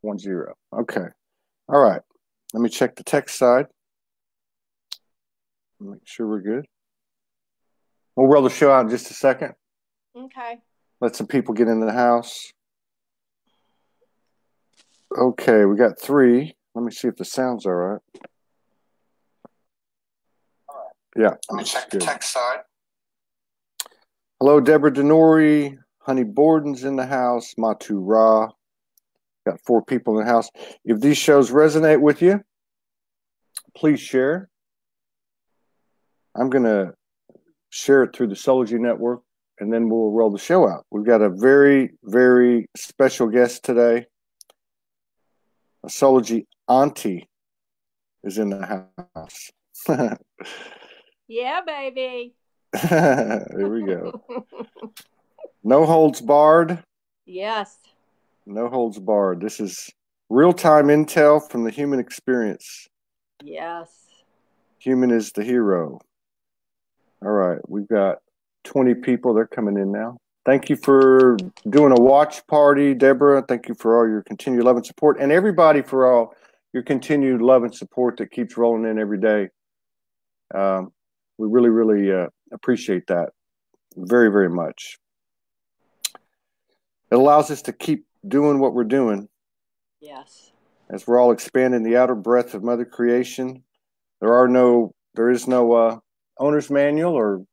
10. Okay. All right. Let me check the text side. Make sure we're good. We'll roll the show out in just a second. Okay. Let some people get into the house. Okay, we got 3. Let me see if the sound's all right. Yeah. Let me check the text side. Hello, Deborah Denori. Honey Borden's in the house. Matu Ra. Got 4 people in the house. If these shows resonate with you, please share. I'm going to share it through the Soulogy network, and then we'll roll the show out. We've got a very, very special guest today. A Soulogy auntie is in the house. Yeah, baby. There we go. No holds barred. Yes. No holds barred. This is real-time intel from the human experience. Yes. Human is the hero. All right. We've got 20 people. They're coming in now. Thank you for doing a watch party, Deborah. Thank you for all your continued love and support, and everybody for all your continued love and support that keeps rolling in every day. We really, really appreciate that very, very much. It allows us to keep doing what we're doing. Yes. As we're all expanding the outer breadth of Mother Creation. There is no owner's manual or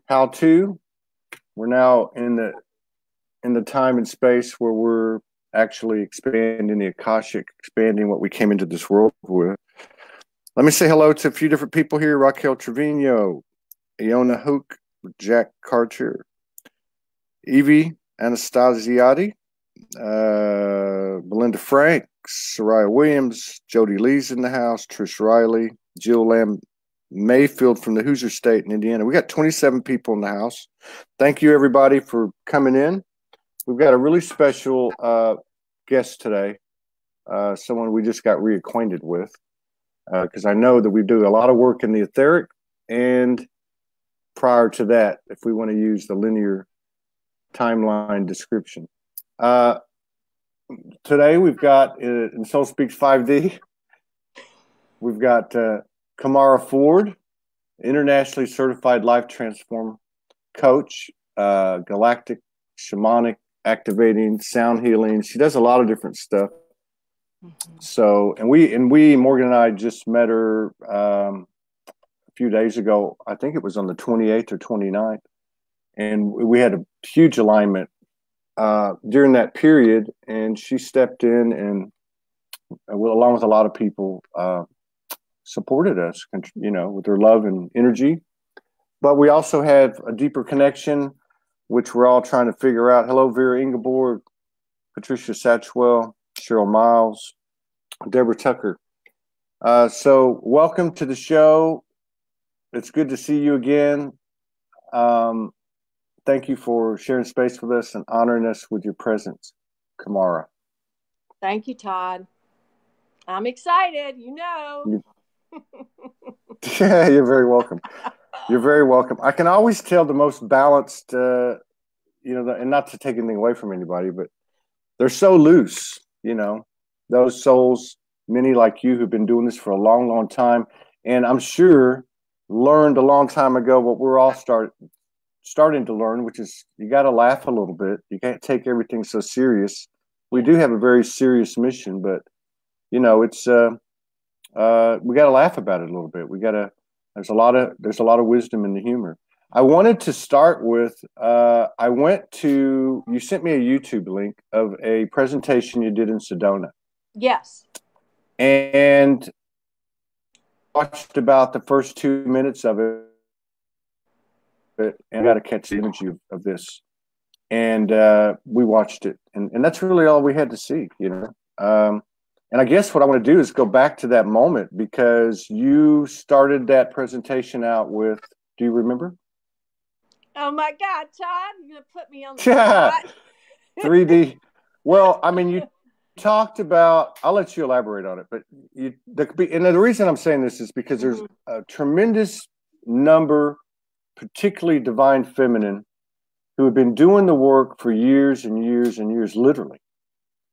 how-to. We're now in the time and space where we're actually expanding the Akashic, expanding what we came into this world with. Let me say hello to a few different people here. Raquel Trevino, Iona Hook, Jack Carter, Evie Anastasiati, Belinda Franks, Soraya Williams, Jody Lee's in the house, Trish Riley, Jill Lamb Mayfield from the Hoosier State in Indiana. We got 27 people in the house. Thank you, everybody, for coming in. We've got a really special guest today, someone we just got reacquainted with, because I know that we do a lot of work in the etheric, and prior to that, if we want to use the linear timeline description. Today we've got, in SOULSPEAKS 5D, we've got Kumara Ford, internationally certified life transform coach, galactic, shamanic, activating, sound healing. She does a lot of different stuff. Mm-hmm. So, and we, Morgan and I just met her a few days ago. I think it was on the 28th or 29th. And we had a huge alignment during that period. And she stepped in and, along with a lot of people, supported us, with their love and energy. But we also have a deeper connection, which we're all trying to figure out. Hello, Vera Ingeborg, Patricia Satchwell, Cheryl Miles, Deborah Tucker. So welcome to the show. It's good to see you again. Thank you for sharing space with us and honoring us with your presence, Kumara. Thank you, Todd. I'm excited, Yeah, you're very welcome. You're very welcome. I can always tell the most balanced, and not to take anything away from anybody, but they're so loose, those souls, many like you who've been doing this for a long, long time. And I'm sure learned a long time ago what we're all starting to learn, which is you got to laugh a little bit. You can't take everything so serious. We do have a very serious mission, but it's we got to laugh about it a little bit. There's a lot of wisdom in the humor. I wanted to start with, you sent me a YouTube link of a presentation you did in Sedona. Yes. And watched about the first 2 minutes of it, and I got to catch the energy of this. And we watched it, and that's really all we had to see, And I guess what I want to do is go back to that moment, because you started that presentation out with, do you remember? Oh my God, Todd, you're going to put me on the spot. 3D. Well, I mean, you talked about, I'll let you elaborate on it, but the reason I'm saying this is because there's a tremendous number, particularly divine feminine, who have been doing the work for years and years and years, literally.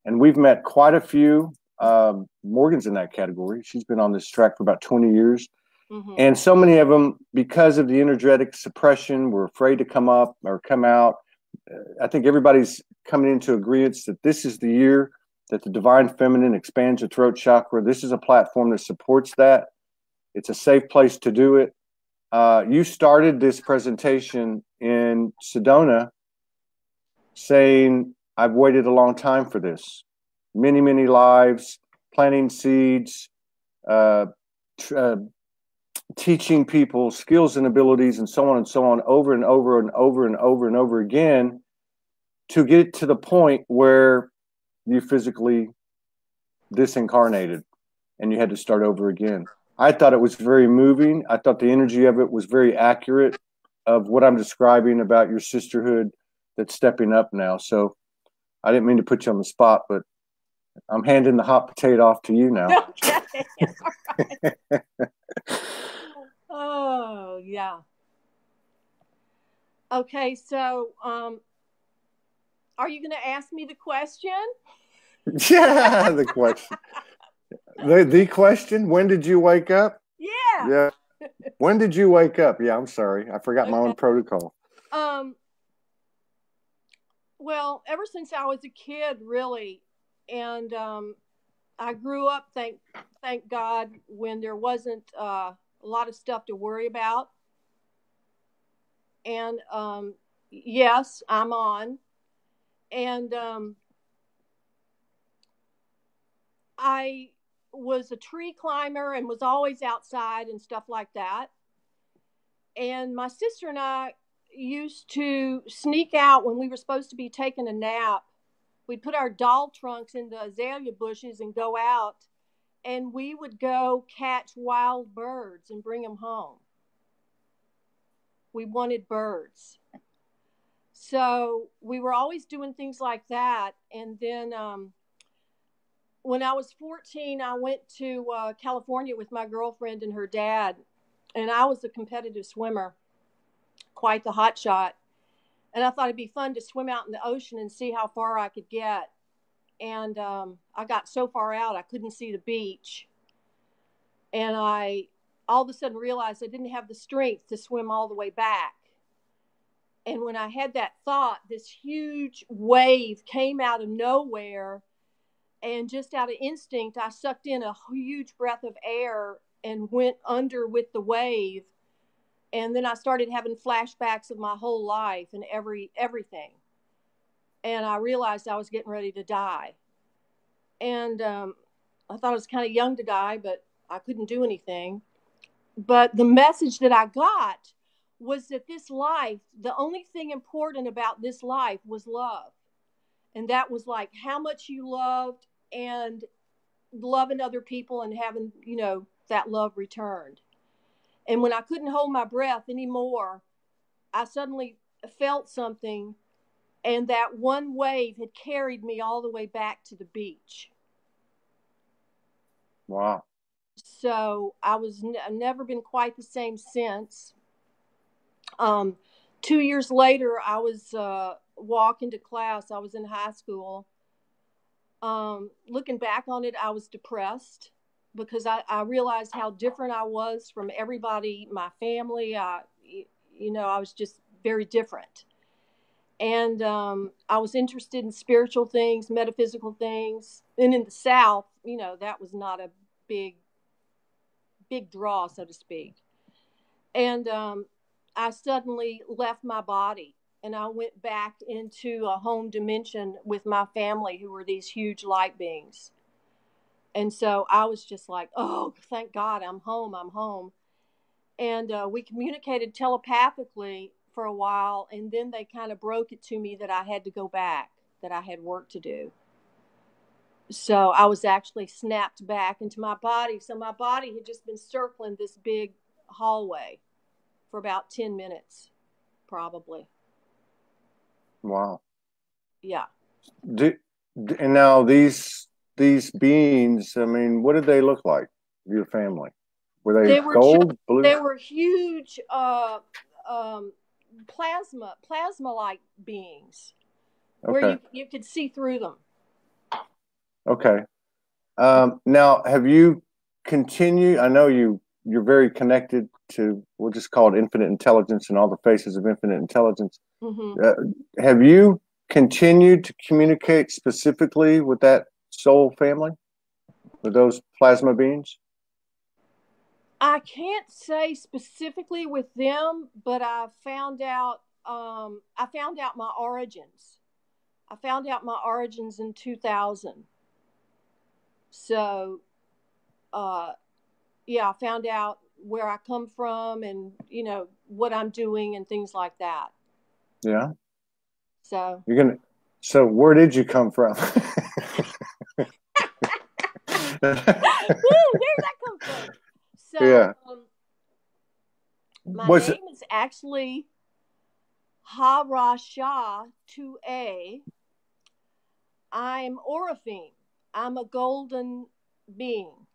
And we've met quite a few. Morgan's in that category. She's been on this track for about 20 years. Mm-hmm. And so many of them, because of the energetic suppression, were afraid to come up or come out. I think everybody's coming into agreement that this is the year that the Divine Feminine expands your throat chakra. This is a platform that supports that. It's a safe place to do it. You started this presentation in Sedona saying, I've waited a long time for this. Many, many lives, planting seeds, teaching people skills and abilities and so on, over and over and over and over and over again, to get to the point where you physically disincarnated and you had to start over again. I thought it was very moving. I thought the energy of it was very accurate of what I'm describing about your sisterhood that's stepping up now. So I didn't mean to put you on the spot, but I'm handing the hot potato off to you now. Okay. All right. Oh, yeah. Okay, so are you going to ask me the question? Yeah, the question. The question, when did you wake up? Yeah. Yeah. When did you wake up? Yeah, I'm sorry. I forgot my own protocol. Well, ever since I was a kid, really. And I grew up, thank God, when there wasn't a lot of stuff to worry about. And yes, I'm on. And I was a tree climber and was always outside and stuff like that. And my sister and I used to sneak out when we were supposed to be taking a nap. We'd put our doll trunks in the azalea bushes and go out, and we would go catch wild birds and bring them home. We wanted birds. So we were always doing things like that. And then when I was 14, I went to California with my girlfriend and her dad. And I was a competitive swimmer, quite the hot shot. And I thought it'd be fun to swim out in the ocean and see how far I could get. And I got so far out, I couldn't see the beach. And I all of a sudden realized I didn't have the strength to swim all the way back. And when I had that thought, this huge wave came out of nowhere. And just out of instinct, I sucked in a huge breath of air and went under with the wave. And then I started having flashbacks of my whole life and everything. And I realized I was getting ready to die. And I thought I was kind of young to die, but I couldn't do anything. But the message that I got was that this life, the only thing important about this life was love. And that was like how much you loved and loving other people and having, that love returned. And when I couldn't hold my breath anymore, I suddenly felt something, and that one wave had carried me all the way back to the beach. Wow. So I've never been quite the same since. 2 years later, I was walking to class. I was in high school. Looking back on it, I was depressed because I realized how different I was from everybody, my family. I was just very different. And I was interested in spiritual things, metaphysical things. And in the South, that was not a big draw, so to speak. And I suddenly left my body and I went back into a home dimension with my family, who were these huge light beings. And so I was just like, oh, thank God, I'm home. And we communicated telepathically for a while. And then they kind of broke it to me that I had to go back, that I had work to do. So I was actually snapped back into my body. So my body had just been circling this big hallway for about 10 minutes, probably. Wow. Yeah. And now these beings, I mean, what did they look like, your family? Were they gold, blue? They were huge plasma-like beings. Okay. Where you could see through them. Okay. Now, have you continued? I know you're very connected to, we'll just call it infinite intelligence and all the faces of infinite intelligence. Mm-hmm. Have you continued to communicate specifically with that soul family, with those plasma beings? I can't say specifically with them, but I found out. I found out my origins. I found out my origins in 2000. So, uh, yeah, I found out where I come from and, what I'm doing and things like that. Yeah. So, So where did you come from? where'd that come from? So, Yeah. my name is actually Harasha 2A. I'm Oraphine. I'm a golden being.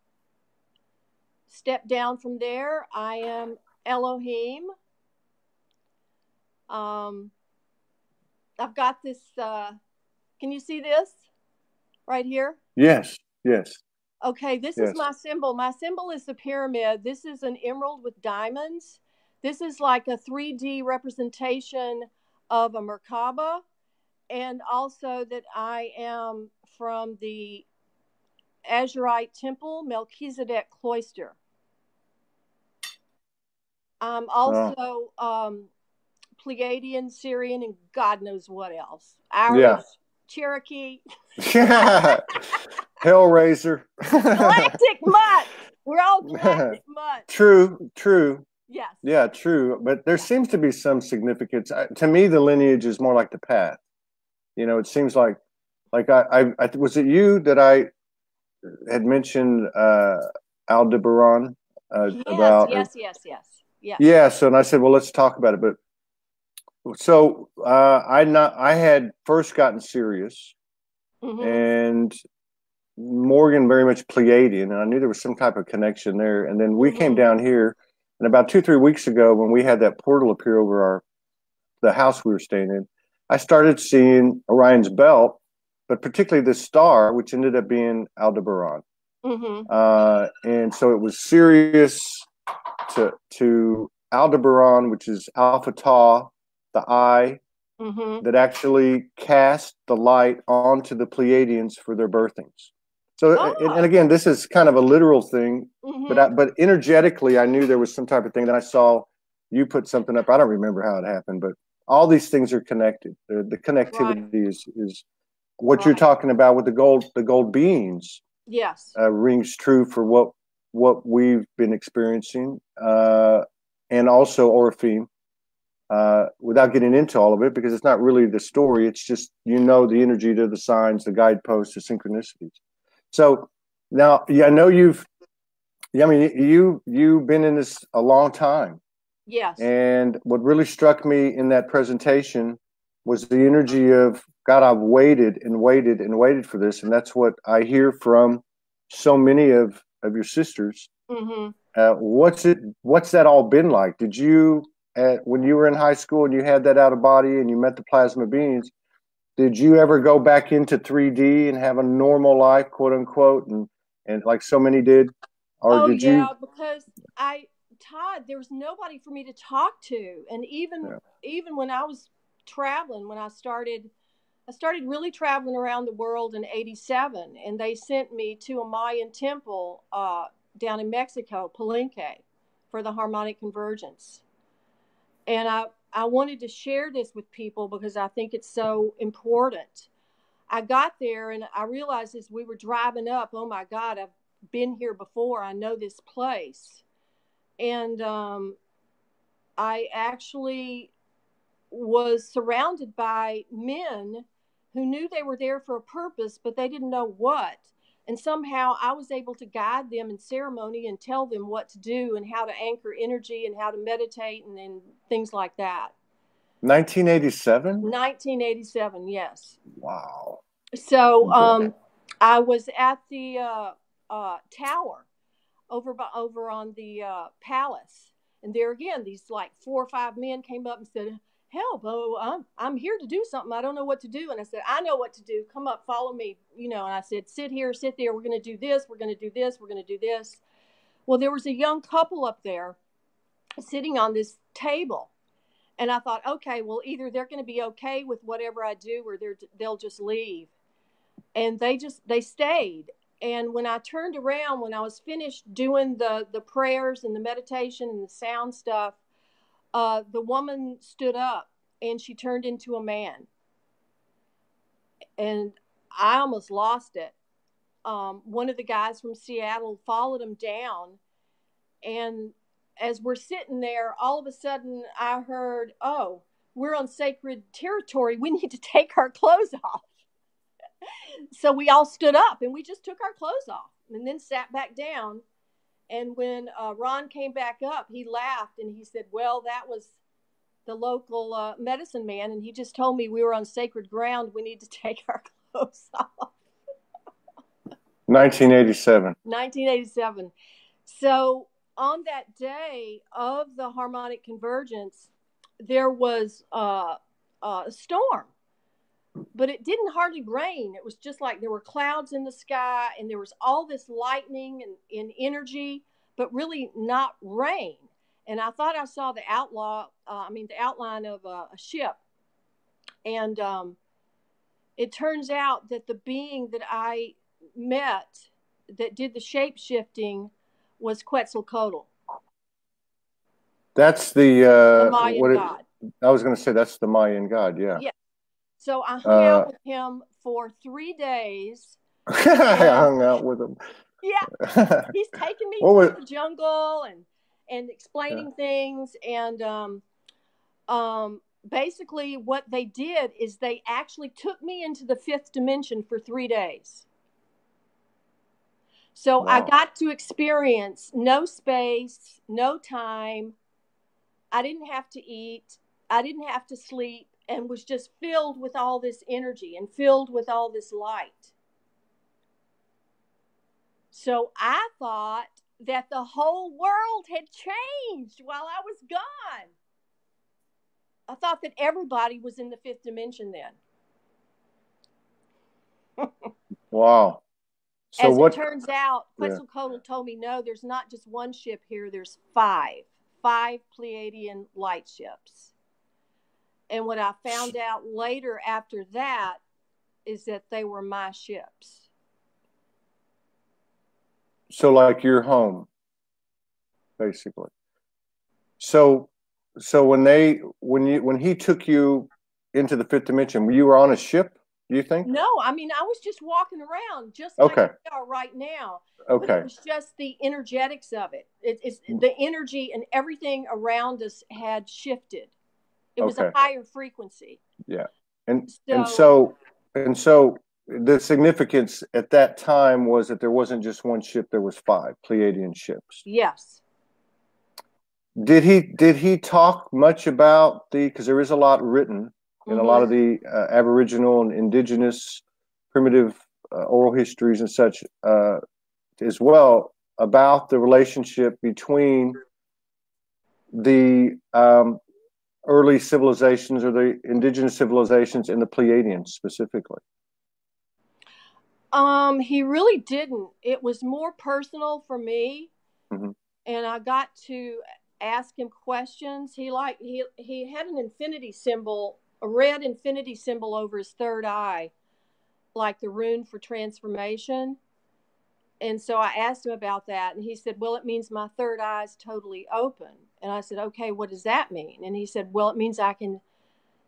Step down from there, I am Elohim. I've got this. Can you see this right here? Yes. Yes. Okay, this is Yes. my symbol. My symbol is the pyramid. This is an emerald with diamonds. This is like a 3D representation of a Merkaba, and also that I am from the Azurite Temple, Melchizedek Cloister. I'm also Pleiadian, Syrian, and God knows what else. Irish, Cherokee. Yeah. Hellraiser. Galactic mutt. We're all galactic mutt. True. Yes. Yeah, true. But there seems to be some significance. To me, the lineage is more like the path. It seems like I was it you that I had mentioned Aldebaran about? Yes. Yeah. So, and I said, well, let's talk about it. But so I had first gotten serious, and Morgan very much Pleiadian, and I knew there was some type of connection there. And then we came down here, and about 2-3 weeks ago, when we had that portal appear over the house we were staying in, I started seeing Orion's belt, but particularly this star, which ended up being Aldebaran. And so it was Sirius to Aldebaran, which is Alpha Tau, the eye, that actually cast the light onto the Pleiadians for their birthings. So, and again, this is kind of a literal thing, but energetically, I knew there was some type of thing. Then I saw you put something up. I don't remember how it happened, but all these things are connected. The connectivity is what you're talking about with the gold beings. Yes, rings true for what we've been experiencing, and also Orphine. Without getting into all of it, because it's not really the story. It's just the energy to the signs, the guideposts, the synchronicities. So now, I know you've been in this a long time. Yes. And what really struck me in that presentation was the energy of, God, I've waited and waited and waited for this. And that's what I hear from so many of your sisters. What's that all been like? Did you, when you were in high school and you had that out of body and you met the plasma beings, did you ever go back into 3D and have a normal life, quote unquote, and like so many did? Or did you? Because Todd, there was nobody for me to talk to. And even when I was traveling, when I started really traveling around the world in '87, and they sent me to a Mayan temple down in Mexico, Palenque, for the harmonic convergence. And I wanted to share this with people because I think it's so important. I got there and I realized as we were driving up, oh my God, I've been here before. I know this place. And I actually was surrounded by men who knew they were there for a purpose, but they didn't know what. And somehow I was able to guide them in ceremony and tell them what to do and how to anchor energy and how to meditate and things like that. 1987? 1987, yes. Wow. So I was at the tower over on the palace. And there again, these like 4 or 5 men came up and said, help. Oh, I'm here to do something. I don't know what to do. And I said, I know what to do. Come up, follow me. And I said, sit here, sit there. We're going to do this. We're going to do this. We're going to do this. Well, there was a young couple up there sitting on this table. And I thought, okay, well, either they're going to be okay with whatever I do or they'll just leave. And they stayed. And when I turned around, when I was finished doing the prayers and the meditation and the sound stuff, the woman stood up and she turned into a man. And I almost lost it. One of the guys from Seattle followed him down. And as we're sitting there, all of a sudden I heard, oh, we're on sacred territory. We need to take our clothes off. So we all stood up and we just took our clothes off and then sat back down. And when Ron came back up, he laughed and he said, well, that was the local medicine man. And he just told me we were on sacred ground. We need to take our clothes off. 1987. 1987. So on that day of the harmonic convergence, there was a storm. But it didn't hardly rain. It was just like there were clouds in the sky and there was all this lightning and energy, but really not rain. And I thought I saw the outline of a ship. And it turns out that the being that I met that did the shape shifting was Quetzalcoatl. That's the Mayan god. I was going to say that's the Mayan god. Yeah. Yeah. So I hung out with him for 3 days. I hung out with him. Yeah, he's taking me through the jungle and explaining things. And basically what they did is they actually took me into the 5th dimension for 3 days. So wow. I got to experience no space, no time. I didn't have to eat. I didn't have to sleep. And was just filled with all this energy and filled with all this light. So I thought that the whole world had changed while I was gone. I thought that everybody was in the 5th dimension then. Wow. So as it turns out, Quetzalcoatl told me, no, there's not just one ship here. There's 5 Pleiadian light ships. And what I found out later after that is that they were my ships. So like your home, basically. So when he took you into the 5th dimension, you were on a ship, do you think? No, I mean, I was just walking around just like we are right now. Okay. But it was just the energetics of it. It's the energy and everything around us had shifted. It was a higher frequency. Yeah. And so the significance at that time was that there wasn't just one ship, there was 5 Pleiadian ships. Yes. Did he talk much about because there is a lot written in a lot of the Aboriginal and indigenous primitive oral histories and such as well about the relationship between the early civilizations or the indigenous civilizations and the Pleiadians specifically? He really didn't. It was more personal for me. Mm-hmm. And I got to ask him questions. He had an infinity symbol, a red infinity symbol over his third eye, like the rune for transformation. And so I asked him about that, and he said, well, it means my third eye is totally open. And I said, okay, what does that mean? And he said, well, it means I can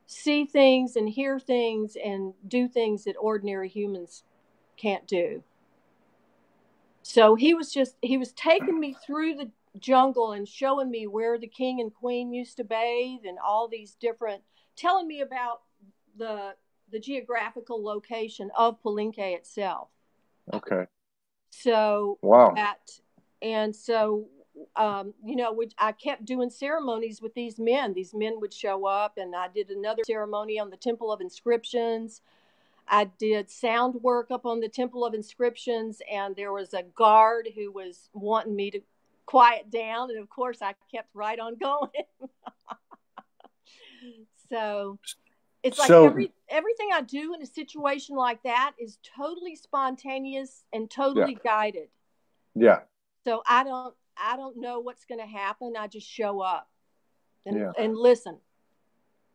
see things and hear things and do things that ordinary humans can't do. So he was taking me through the jungle and showing me where the king and queen used to bathe and all these different, telling me about the geographical location of Palenque itself. Okay. So wow. I kept doing ceremonies with these men. These men would show up, and I did another ceremony on the Temple of Inscriptions. I did sound work up on the Temple of Inscriptions, and there was a guard who was wanting me to quiet down, and of course I kept right on going. So it's like So everything I do in a situation like that is totally spontaneous and totally guided. yeah. So I don't know what's going to happen. I just show up and listen.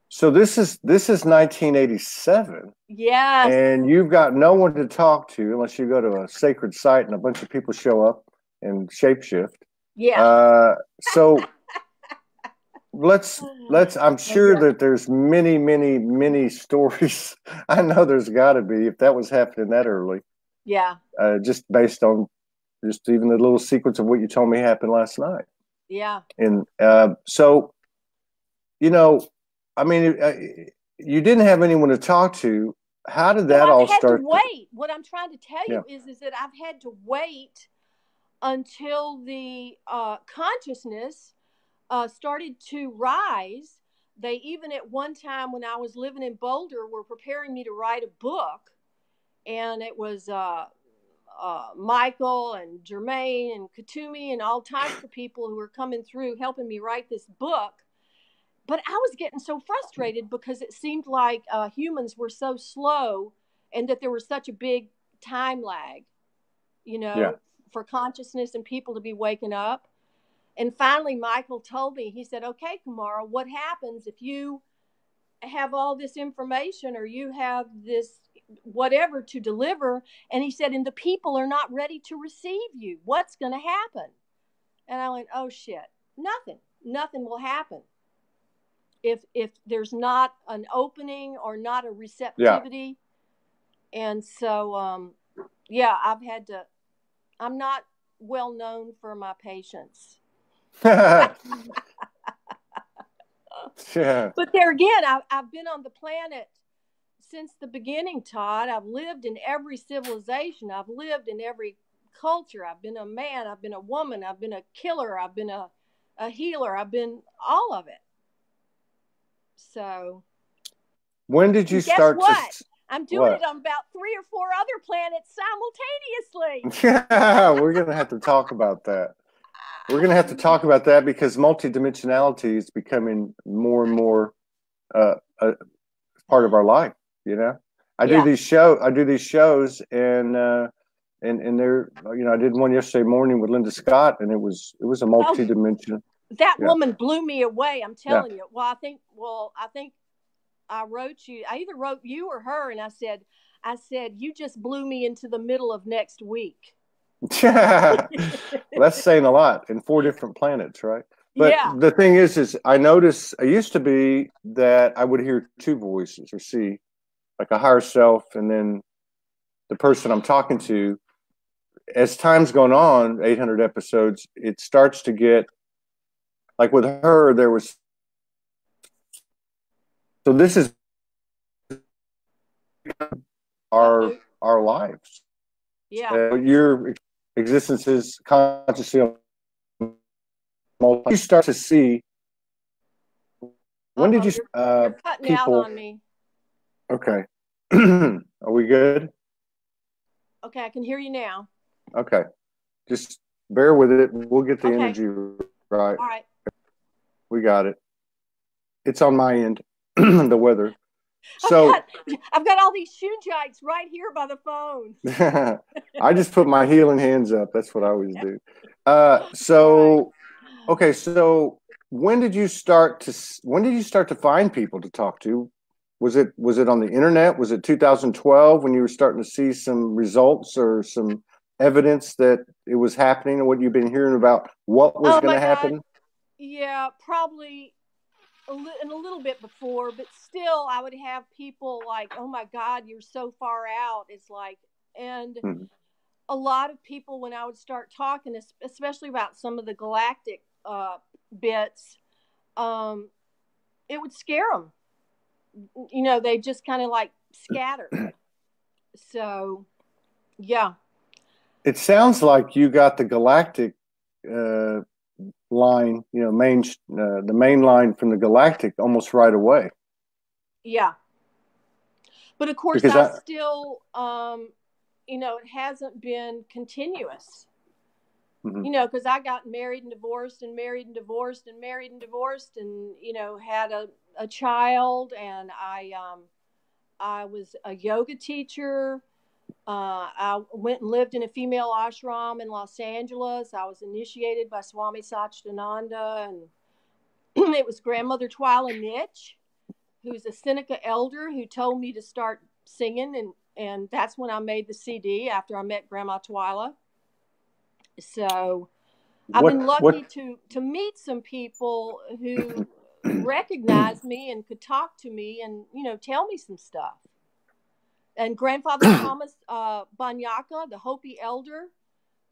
So this is 1987. Yes. And you've got no one to talk to unless you go to a sacred site and a bunch of people show up and shapeshift. Yeah. So let's I'm sure that there's many stories. I know there's got to be if that was happening that early. Yeah. Just based on just even the little sequence of what you told me happened last night. Yeah. And so, I mean, you didn't have anyone to talk to. How did that all start? I've had to wait. What I'm trying to tell you is that I've had to wait until the consciousness started to rise. They even at one time when I was living in Boulder were preparing me to write a book, and it was Michael and Jermaine and Katumi and all types of people who were coming through helping me write this book. But I was getting so frustrated because it seemed like humans were so slow and that there was such a big time lag, for consciousness and people to be waking up. And finally, Michael told me, he said, okay, Kumara, what happens if you have all this information or you have this whatever to deliver? And he said, and the people are not ready to receive you. What's going to happen? And I went, oh, shit, nothing will happen. If there's not an opening or not a receptivity. Yeah. And so, I'm not well known for my patience. Yeah. But there again, I've been on the planet since the beginning, Todd. I've lived in every civilization. I've lived in every culture. I've been a man. I've been a woman. I've been a killer. I've been a healer. I've been all of it. So when did you start what? I'm doing it on about 3 or 4 other planets simultaneously. Yeah, we're going to have to talk about that. We're going to have to talk about that because multidimensionality is becoming more and more part of our life. I do these shows, and they're, I did one yesterday morning with Linda Scott, and it was a multidimensional. That woman blew me away. I'm telling you. Well, I think I wrote you. I either wrote you or her, and I said, you just blew me into the middle of next week. Yeah, well, that's saying a lot in 4 different planets, right? But the thing is I noticed I used to be that I would hear 2 voices or see like a higher self and then the person I'm talking to. As time's gone on, 800 episodes, it starts to get like with her, there was. So this is our lives. Yeah. Your existence is consciously. You start to see. When did you? You're cutting out on me. Okay. Are we good? Okay, I can hear you now. Okay. Just bear with it. We'll get the energy right. All right. We got it. It's on my end. The weather. So I've got all these shoe giants right here by the phone. I just put my healing hands up. That's what I always do. Okay. So when did you start to find people to talk to? Was it on the internet? Was it 2012 when you were starting to see some results or some evidence that it was happening, or what you've been hearing about what was going to happen? Yeah, probably a little bit before, but still I would have people like, oh my God, you're so far out. It's like, and a lot of people, when I would start talking, especially about some of the galactic bits, it would scare them. They just kind of like scatter. So, yeah. It sounds like you got the galactic line, the main line from the galactic almost right away. Yeah. But of course, I still, it hasn't been continuous. Because I got married and divorced and married and divorced and married and divorced and, had a a child, and I was a yoga teacher. I went and lived in a female ashram in Los Angeles. I was initiated by Swami Satchidananda, and it was Grandmother Twyla Nitch, who's a Seneca elder, who told me to start singing, and that's when I made the CD after I met Grandma Twyla. So I've been lucky to meet some people who recognized me and could talk to me and, tell me some stuff. And Grandfather Thomas Banyaka, the Hopi elder,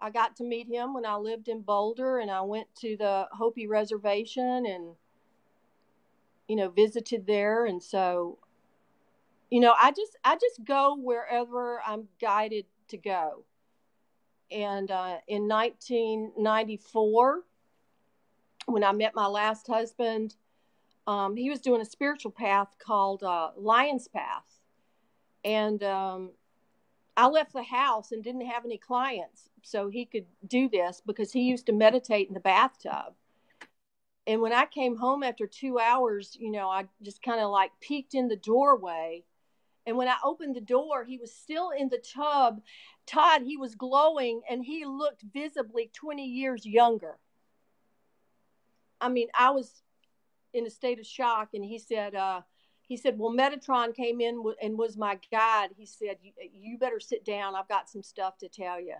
I got to meet him when I lived in Boulder, and I went to the Hopi reservation and, visited there. And so, I just go wherever I'm guided to go. And in 1994, when I met my last husband, he was doing a spiritual path called Lion's Path. And I left the house and didn't have any clients so he could do this, because he used to meditate in the bathtub. And when I came home after 2 hours, I just kind of like peeked in the doorway. And when I opened the door, he was still in the tub. Todd, he was glowing, and he looked visibly 20 years younger. I mean, I was in a state of shock. And he said, well, Metatron came in and was my guide. He said, you better sit down. I've got some stuff to tell you.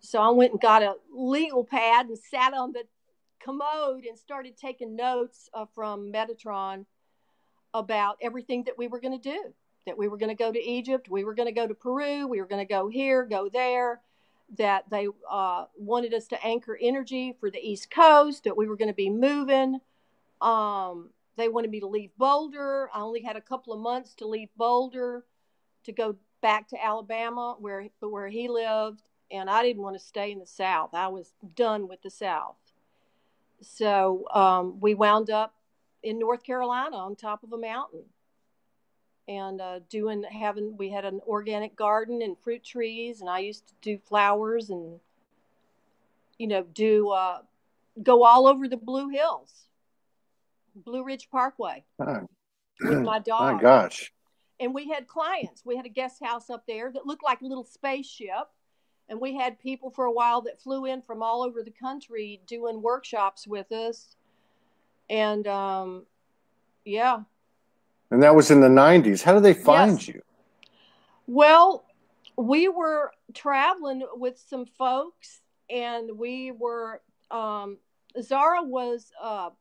So I went and got a legal pad and sat on the commode and started taking notes from Metatron about everything that we were going to do. That we were going to go to Egypt, we were going to go to Peru, we were going to go here, go there, that they wanted us to anchor energy for the East Coast, that we were going to be moving. They wanted me to leave Boulder. I only had a couple of months to leave Boulder to go back to Alabama where he lived, and I didn't want to stay in the South. I was done with the South. So we wound up in North Carolina on top of a mountain. And we had an organic garden and fruit trees, and I used to do flowers and, go all over the Blue Hills, Blue Ridge Parkway with my dog. My gosh. And we had clients. We had a guest house up there that looked like a little spaceship. And we had people for a while that flew in from all over the country doing workshops with us. And, yeah. And that was in the 90s. How did they find you? Well, we were traveling with some folks, and we were, Zara was a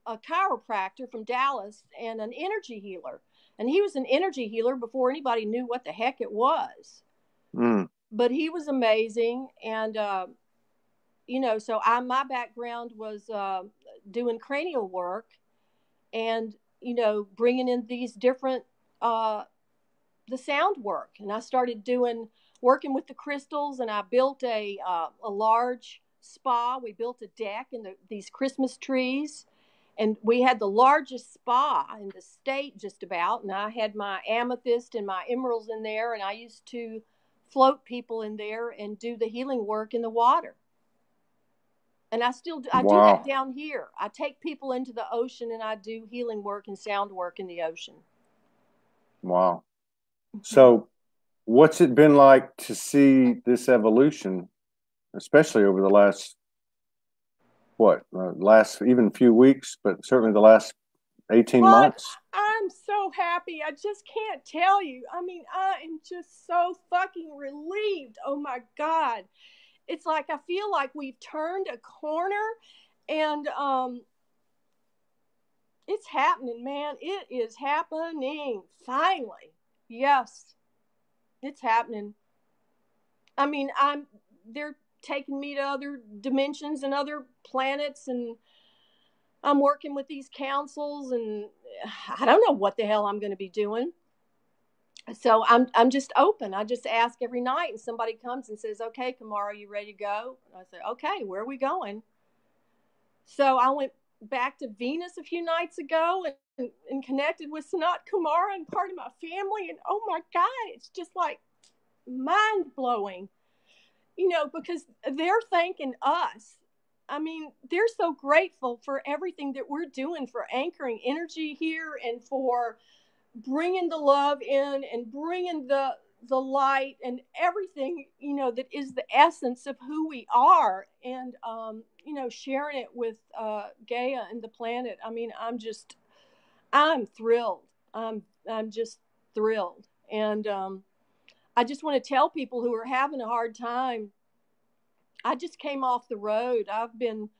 chiropractor from Dallas and an energy healer. And he was an energy healer before anybody knew what the heck it was. But he was amazing. And, so my background was doing cranial work and, bringing in these different, the sound work. And I started working with the crystals, and I built a large spa. We built a deck and these Christmas trees, and we had the largest spa in the state just about. And I had my amethyst and my emeralds in there, and I used to float people in there and do the healing work in the water. And I do that down here. I take people into the ocean, and I do healing work and sound work in the ocean. Wow. So what's it been like to see this evolution, especially over the last even few weeks, but certainly the last 18 months? I'm so happy. I just can't tell you. I mean, I am just so fucking relieved. Oh my God. It's like I feel like we've turned a corner, and it's happening, man. It is happening finally. Yes, it's happening. I mean, they're taking me to other dimensions and other planets, and I'm working with these councils, and I don't know what the hell I'm going to be doing. So I'm just open. I just ask every night, and somebody comes and says, "Okay, Kumara, you ready to go?" And I say, "Okay, where are we going?" So I went back to Venus a few nights ago and connected with Sanat Kumara and part of my family. And oh my God, it's just like mind blowing, because they're thanking us I mean, they're so grateful for everything that we're doing, for anchoring energy here and for bringing the love in and bringing the light and everything, you know, that is the essence of who we are, and you know, sharing it with Gaia and the planet. I mean, I'm thrilled. I'm just thrilled. And I just want to tell people who are having a hard time, I just came off the road. I've been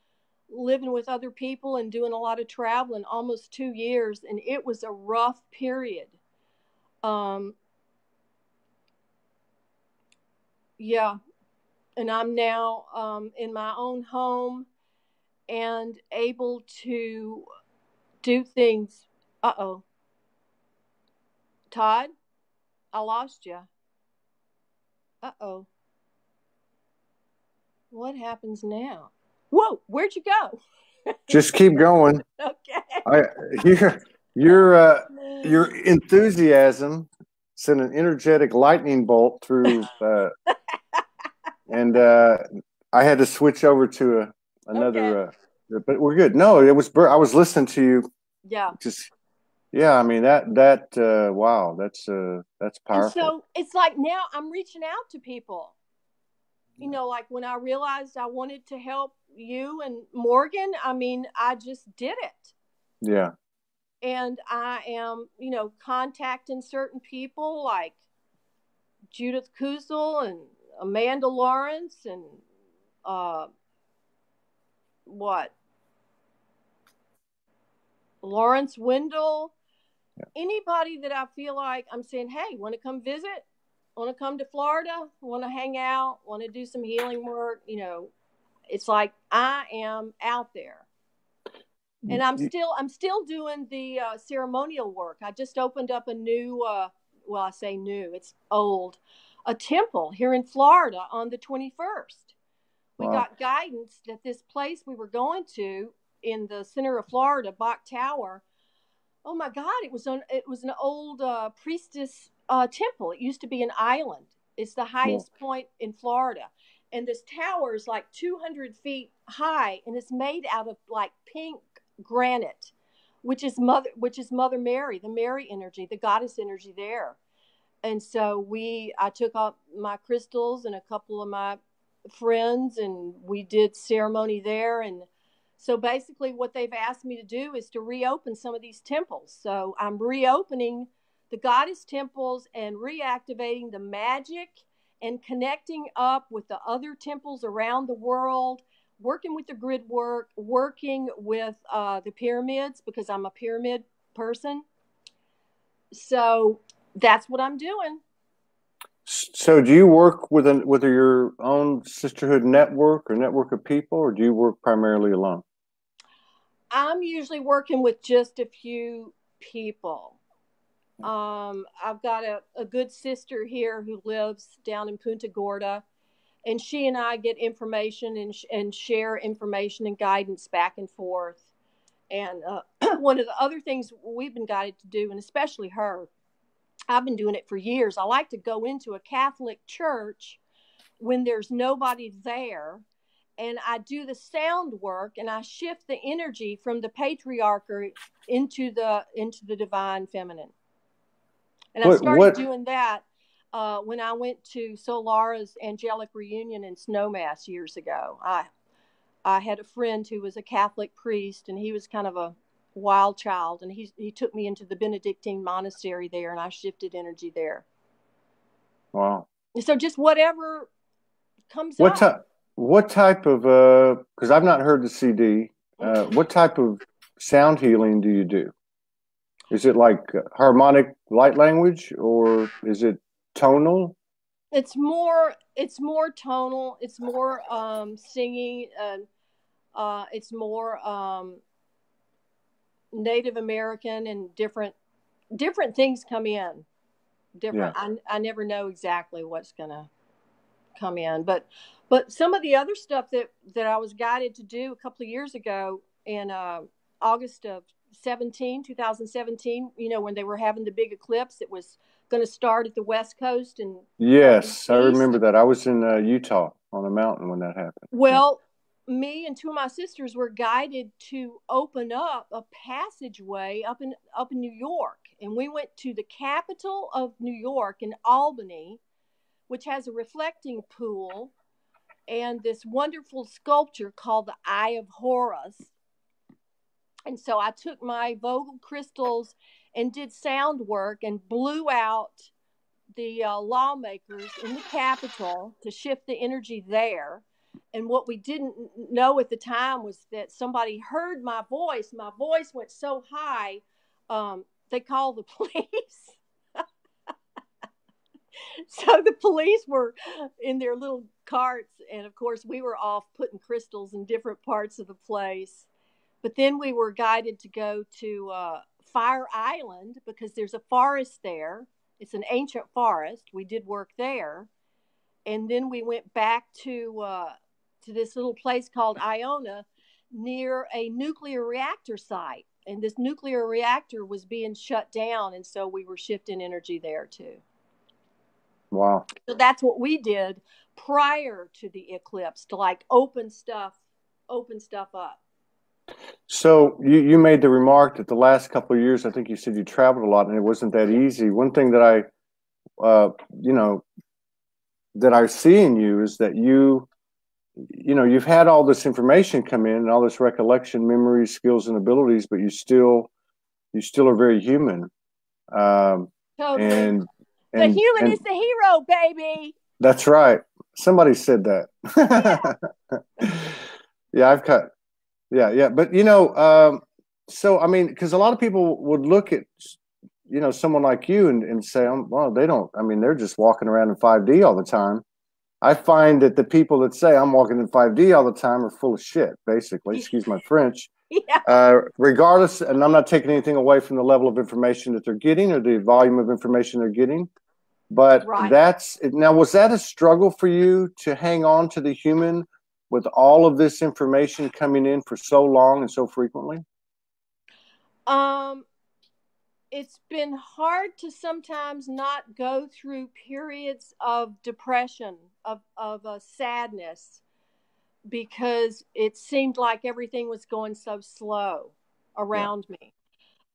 living with other people and doing a lot of traveling almost 2 years, and it was a rough period. Um, yeah, and I'm now in my own home and able to do things. Uh-oh, Todd, I lost you. Uh-oh, what happens now? Whoa, where'd you go? Just keep going. Okay. I your your your enthusiasm sent an energetic lightning bolt through, and I had to switch over to Okay. another. But we're good. No, it was. I was listening to you. Yeah. Just yeah. I mean that wow. That's And powerful. so it's like now I'm reaching out to people. You know, like when I realized I wanted to help you and Morgan, I mean, I just did it. Yeah. And I am, you know, contacting certain people like Judith Kuzel and Amanda Lawrence and uh, what? Lawrence Wendell. Yeah. Anybody that I feel like I'm saying, hey, want to come visit? Want to come to Florida? Want to hang out? Want to do some healing work? You know, it's like I am out there. And I'm still doing the ceremonial work. I just opened up a new, well, I say new, it's old, a temple here in Florida on the 21st. We Wow. got guidance that this place we were going to in the center of Florida, Bach Tower. Oh my God! It was an old priestess temple. It used to be an island. It's the Yeah. highest point in Florida, and this tower is like 200 feet high, and it's made out of like pink granite, which is Mother Mary, the Mary energy, the goddess energy there. And so I took up my crystals and a couple of my friends, and we did ceremony there. And so basically what they've asked me to do is to reopen some of these temples. So I'm reopening the goddess temples and reactivating the magic and connecting up with the other temples around the world, working with the grid work, working with the pyramids because I'm a pyramid person. So that's what I'm doing. So, do you work with your own sisterhood network or network of people, or do you work primarily alone? I'm usually working with just a few people. I've got a good sister here who lives down in Punta Gorda, and she and I get information and share information and guidance back and forth. And one of the other things we've been guided to do, and especially her, I've been doing it for years. I like to go into a Catholic church when there's nobody there, and I do the sound work and I shift the energy from the patriarchy into the divine feminine. And I started What doing that when I went to Solara's angelic reunion in Snowmass years ago. I had a friend who was a Catholic priest, and he was kind of a wild child, and he took me into the Benedictine monastery there, and I shifted energy there. wow. So just whatever comes What up. type? What type of? Because I've not heard the CD. What type of sound healing do you do? Is it like harmonic light language, or is it tonal? It's more tonal. It's more singing. It's more Native American, and different things come in. Yeah. Different. I never know exactly what's gonna come in, but some of the other stuff that I was guided to do a couple of years ago in August of 2017, you know, when they were having the big eclipse, it was going to start at the West Coast and go Yes, I east. remember that. I was in Utah on a mountain when that happened. Yeah. Well, me and two of my sisters were guided to open up a passageway up in New York, and we went to the capital of New York in Albany, which has a reflecting pool and this wonderful sculpture called the Eye of Horus. And so I took my Vogel crystals and did sound work and blew out the lawmakers in the Capitol to shift the energy there. And what we didn't know at the time was that somebody heard my voice. My voice went so high, they called the police. So the police were in their little carts. And of course, we were off putting crystals in different parts of the place. But then we were guided to go to Fire Island because there's a forest there. It's an ancient forest. We did work there. And then we went back to this little place called Iona near a nuclear reactor site. And this nuclear reactor was being shut down. And so we were shifting energy there too. Wow. So that's what we did prior to the eclipse, to like open stuff up. So you made the remark that the last couple of years, I think you said you traveled a lot and it wasn't that easy. One thing that I, that I see in you is that you've had all this information come in and all this recollection, memories, skills, and abilities, but you still are very human. Totally. And the human is the hero, baby. That's right. Somebody said that. Yeah. Yeah. But, so, I mean, because a lot of people would look at, someone like you and say, well, they're just walking around in 5D all the time. I find that the people that say I'm walking in 5D all the time are full of shit, basically. Excuse my French. Yeah. Regardless, and I'm not taking anything away from the level of information that they're getting or the volume of information they're getting. But right. Now, was that a struggle for you to hang on to the human with all of this information coming in for so long and so frequently? It's been hard to sometimes not go through periods of depression, of sadness, because it seemed like everything was going so slow around me.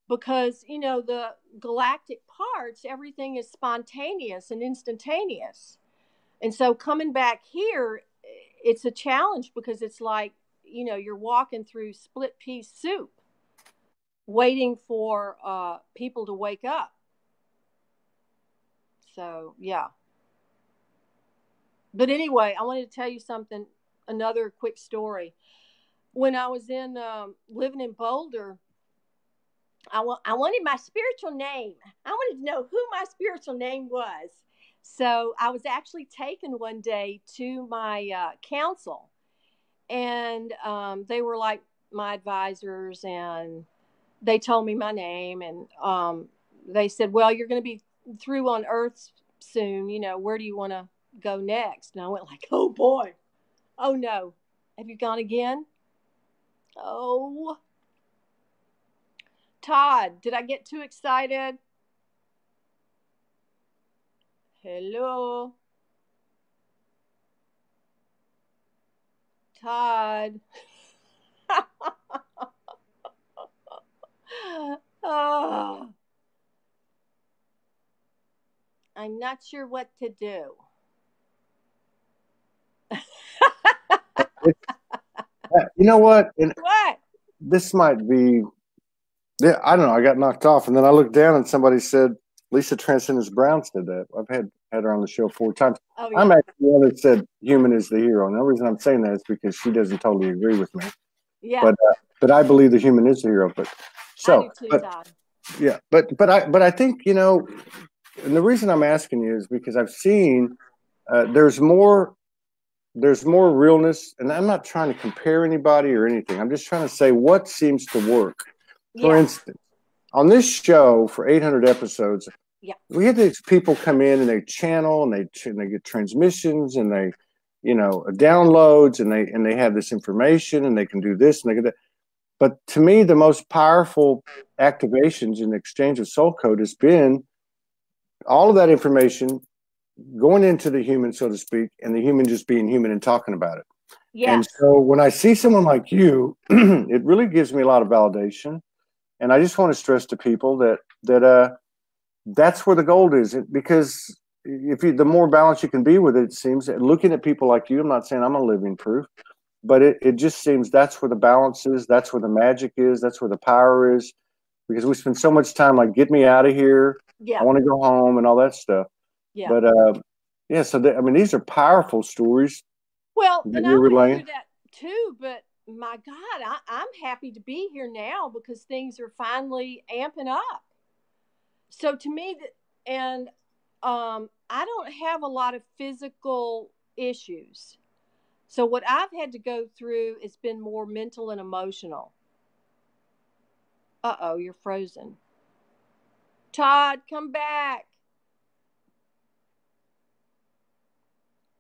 Because, the galactic parts, everything is spontaneous and instantaneous. And so coming back here, it's a challenge because it's like, you're walking through split pea soup, waiting for people to wake up. So, yeah. But anyway, I wanted to tell you something, another quick story. When I was living in Boulder, I wanted my spiritual name. I wanted to know who my spiritual name was. So I was actually taken one day to my council, and they were like my advisors, and they told me my name, and they said, well, you're going to be through on Earth soon. Where do you want to go next? And I went like, oh boy. Oh no. Have you gone again? Oh, Todd, did I get too excited? Hello? Todd. Oh. I'm not sure what to do. You know what? What? This might be, I don't know. I got knocked off, and then I looked down, and somebody said, Lisa Transcendence Brown said that. I've had her on the show 4 times. Oh, yeah. I'm actually the one that said human is the hero. And the reason I'm saying that is because she doesn't totally agree with me. Yeah. But I believe the human is the hero. But so, I do too, Todd. Yeah. But I think, and the reason I'm asking you is because I've seen there's more realness, and I'm not trying to compare anybody or anything. I'm just trying to say what seems to work. For instance, on this show for 800 episodes, we had these people come in and they channel and they get transmissions and they, downloads and they have this information and they can do this and they get that. But to me, the most powerful activations in the exchange of soul code has been all of that information going into the human, so to speak, and the human just being human and talking about it. And Yes. so when I see someone like you, it really gives me a lot of validation. And I just want to stress to people that that's where the gold is, because the more balanced you can be with it, it seems, looking at people like you, I'm not saying I'm a living proof, but it just seems that's where the balance is. That's where the magic is. That's where the power is, because we spend so much time like, get me out of here. Yeah. I want to go home and all that stuff. Yeah. But yeah, so I mean, these are powerful stories. Well, that and I you're want to relaying. hear that too, but my God, I'm happy to be here now because things are finally amping up. So to me, and I don't have a lot of physical issues. So what I've had to go through has been more mental and emotional. Uh-oh, you're frozen. Todd, come back.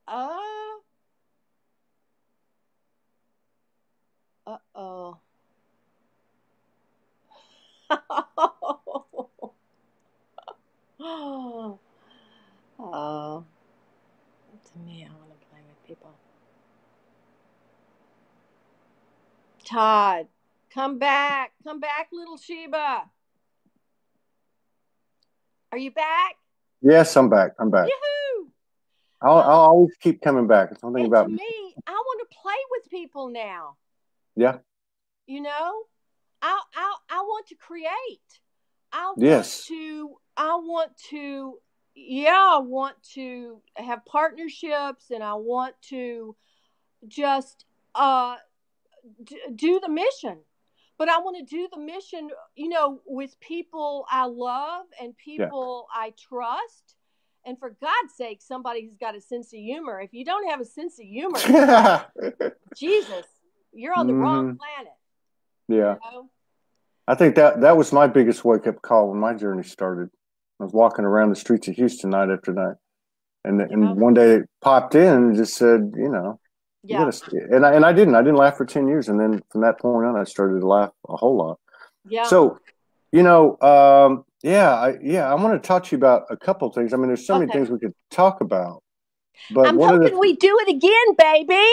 Uh, uh-oh. Oh, to me, I want to play with people. Todd, come back. Come back, little Sheba. Are you back? Yes, I'm back. I'm back. Yoo-hoo! I'll always keep coming back. It's one thing And about to me, I want to play with people now. Yeah. You know, I want to create. Yes. I want to have partnerships, and I want to just do the mission. But I want to do the mission, with people I love and people I trust. And for God's sake, somebody who's got a sense of humor. If you don't have a sense of humor, Jesus, you're on the wrong planet. Yeah. You know? I think that was my biggest wake up call when my journey started. I was walking around the streets of Houston night after night, and one day it popped in and just said, you gotta stay. And I didn't laugh for 10 years, and then from that point on, I started to laugh a whole lot. Yeah. So, I want to talk to you about a couple of things. I mean, there's so many things we could talk about, but I'm hoping we do it again, baby.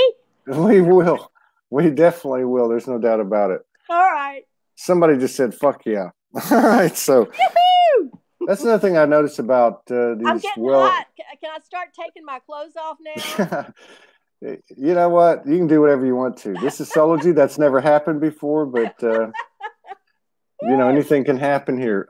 We will. We definitely will. There's no doubt about it. All right. Somebody just said, fuck yeah. All right. So Yoo-hoo! That's another thing I noticed about these. I'm getting hot. Can I start taking my clothes off now? You know what? You can do whatever you want to. This is Soulogy. That's never happened before, but anything can happen here.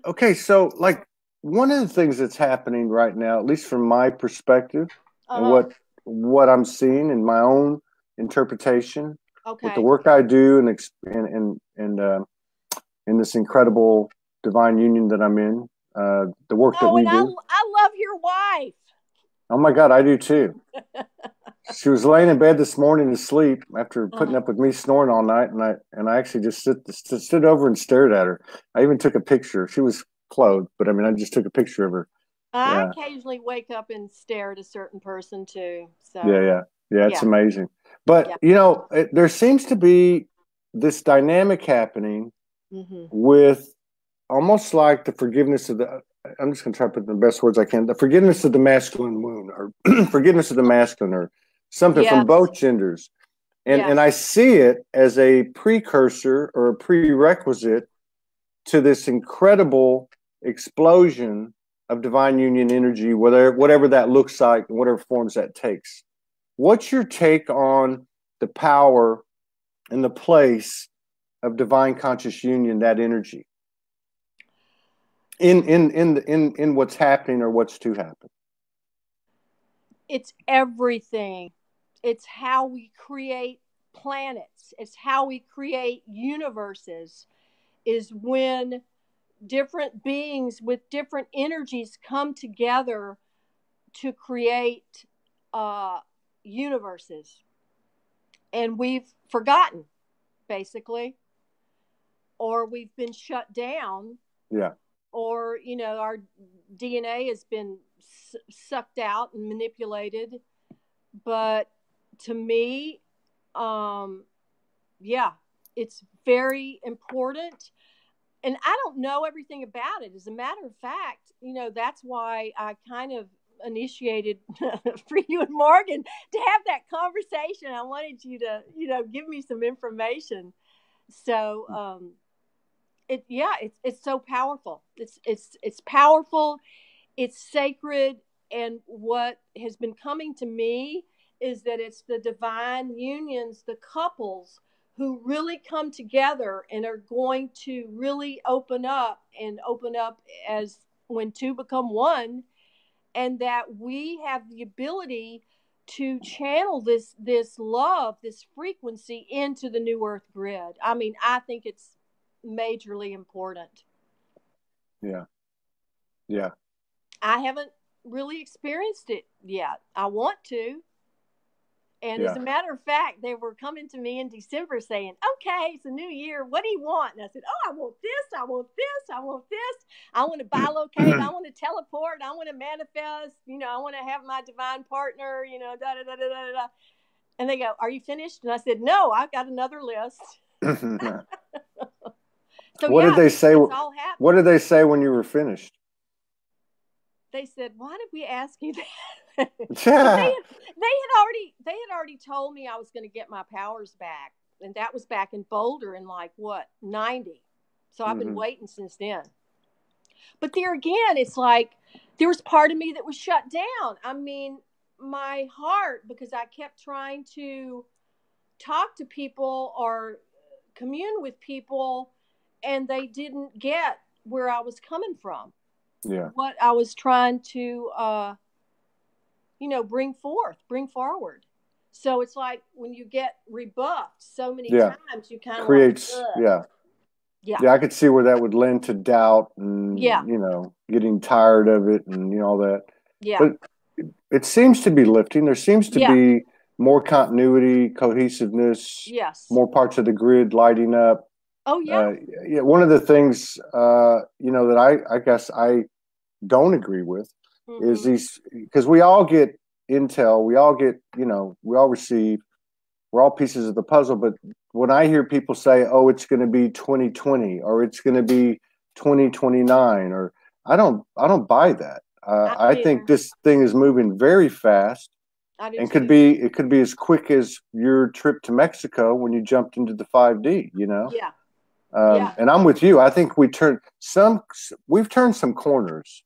Okay. So like one of the things that's happening right now, at least from my perspective, and what I'm seeing in my own interpretation, with the work I do and in this incredible divine union that I'm in, the work that we do. I love your wife. Oh my God, I do too. She was laying in bed this morning asleep after putting up with me snoring all night, and I actually just stood over and stared at her. I even took a picture. She was clothed, but I mean, I just took a picture of her. I occasionally wake up and stare at a certain person too. So yeah, it's amazing. But there seems to be this dynamic happening with almost like the forgiveness of the. I'm just going to try to put in the best words I can. The forgiveness of the masculine wound, or forgiveness of the masculine, or something from both genders. And I see it as a precursor or a prerequisite to this incredible explosion of divine union energy, whatever that looks like and whatever forms that takes. What's your take on the power and the place of divine conscious union, that energy? In what's happening or what's to happen? It's everything. It's how we create planets. It's how we create universes. Is when different beings with different energies come together to create universes. And we've forgotten, basically, or we've been shut down. Yeah. Or, our DNA has been sucked out and manipulated. But to me, it's very important. and I don't know everything about it. As a matter of fact, that's why I kind of initiated for you and Morgan to have that conversation. I wanted you to, give me some information. So, it's so powerful. It's powerful. It's sacred. And what has been coming to me is that it's the divine unions, the couples who really come together and are going to really open up as when two become one, and that we have the ability to channel this love, this frequency into the new earth grid. I mean, I think it's majorly important. Yeah. Yeah. I haven't really experienced it yet. I want to. And as a matter of fact, they were coming to me in December saying, okay, it's a new year. What do you want? And I said, oh, I want this. I want this. I want this. I want to bilocate. I want to teleport. I want to manifest. I want to have my divine partner, da, da, da, da, da, da. And they go, are you finished? And I said, no, I've got another list. So what did they say? What did they say when you were finished? They said, why did we ask you that? they had already told me I was going to get my powers back. And that was back in Boulder in 90. So I've been waiting since then. But there again, it's like there was part of me that was shut down. I mean, my heart, because I kept trying to talk to people or commune with people, and they didn't get where I was coming from. Yeah. What I was trying to, bring forward. So it's like when you get rebuffed so many times, you kind of creates, I could see where that would lend to doubt and, getting tired of it and, all that. Yeah. But it seems to be lifting. There seems to be more continuity, cohesiveness, more parts of the grid lighting up. Oh, yeah. One of the things, that I guess I don't agree with is these, because we all get intel, we all get, we all receive, we're all pieces of the puzzle. But when I hear people say, oh, it's going to be 2020 or it's going to be 2029, or I don't buy that. I think this thing is moving very fast. And it could be as quick as your trip to Mexico when you jumped into the 5D, Yeah. And I'm with you. I think we've turned some corners,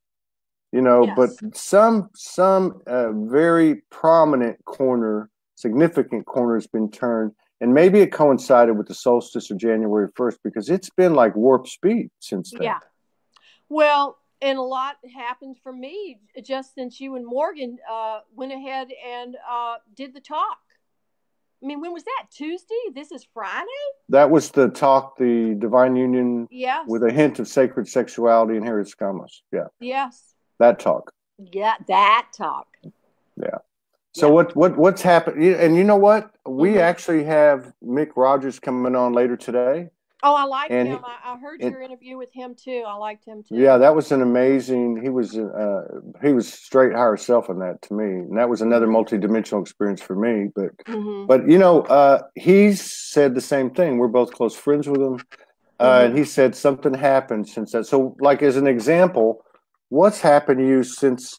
but some very prominent significant corner has been turned. And maybe it coincided with the solstice of January 1st, because it's been like warp speed since then. Yeah. Well, and a lot happened for me just since you and Morgan went ahead and did the talk. I mean, when was that? Tuesday? This is Friday? That was the talk, the Divine Union with a hint of sacred sexuality and Harriet Scammos. Yeah. Yes. That talk. Yeah, that talk. Yeah. So what's happened? And you know what? We actually have Mick Rogers coming on later today. Oh, I like him. I heard your interview with him too. I liked him too. Yeah, that was an amazing. He was straight higher self in that to me, and that was another multidimensional experience for me. But he said the same thing. We're both close friends with him, and he said something happened since that. So, like as an example, what's happened to you since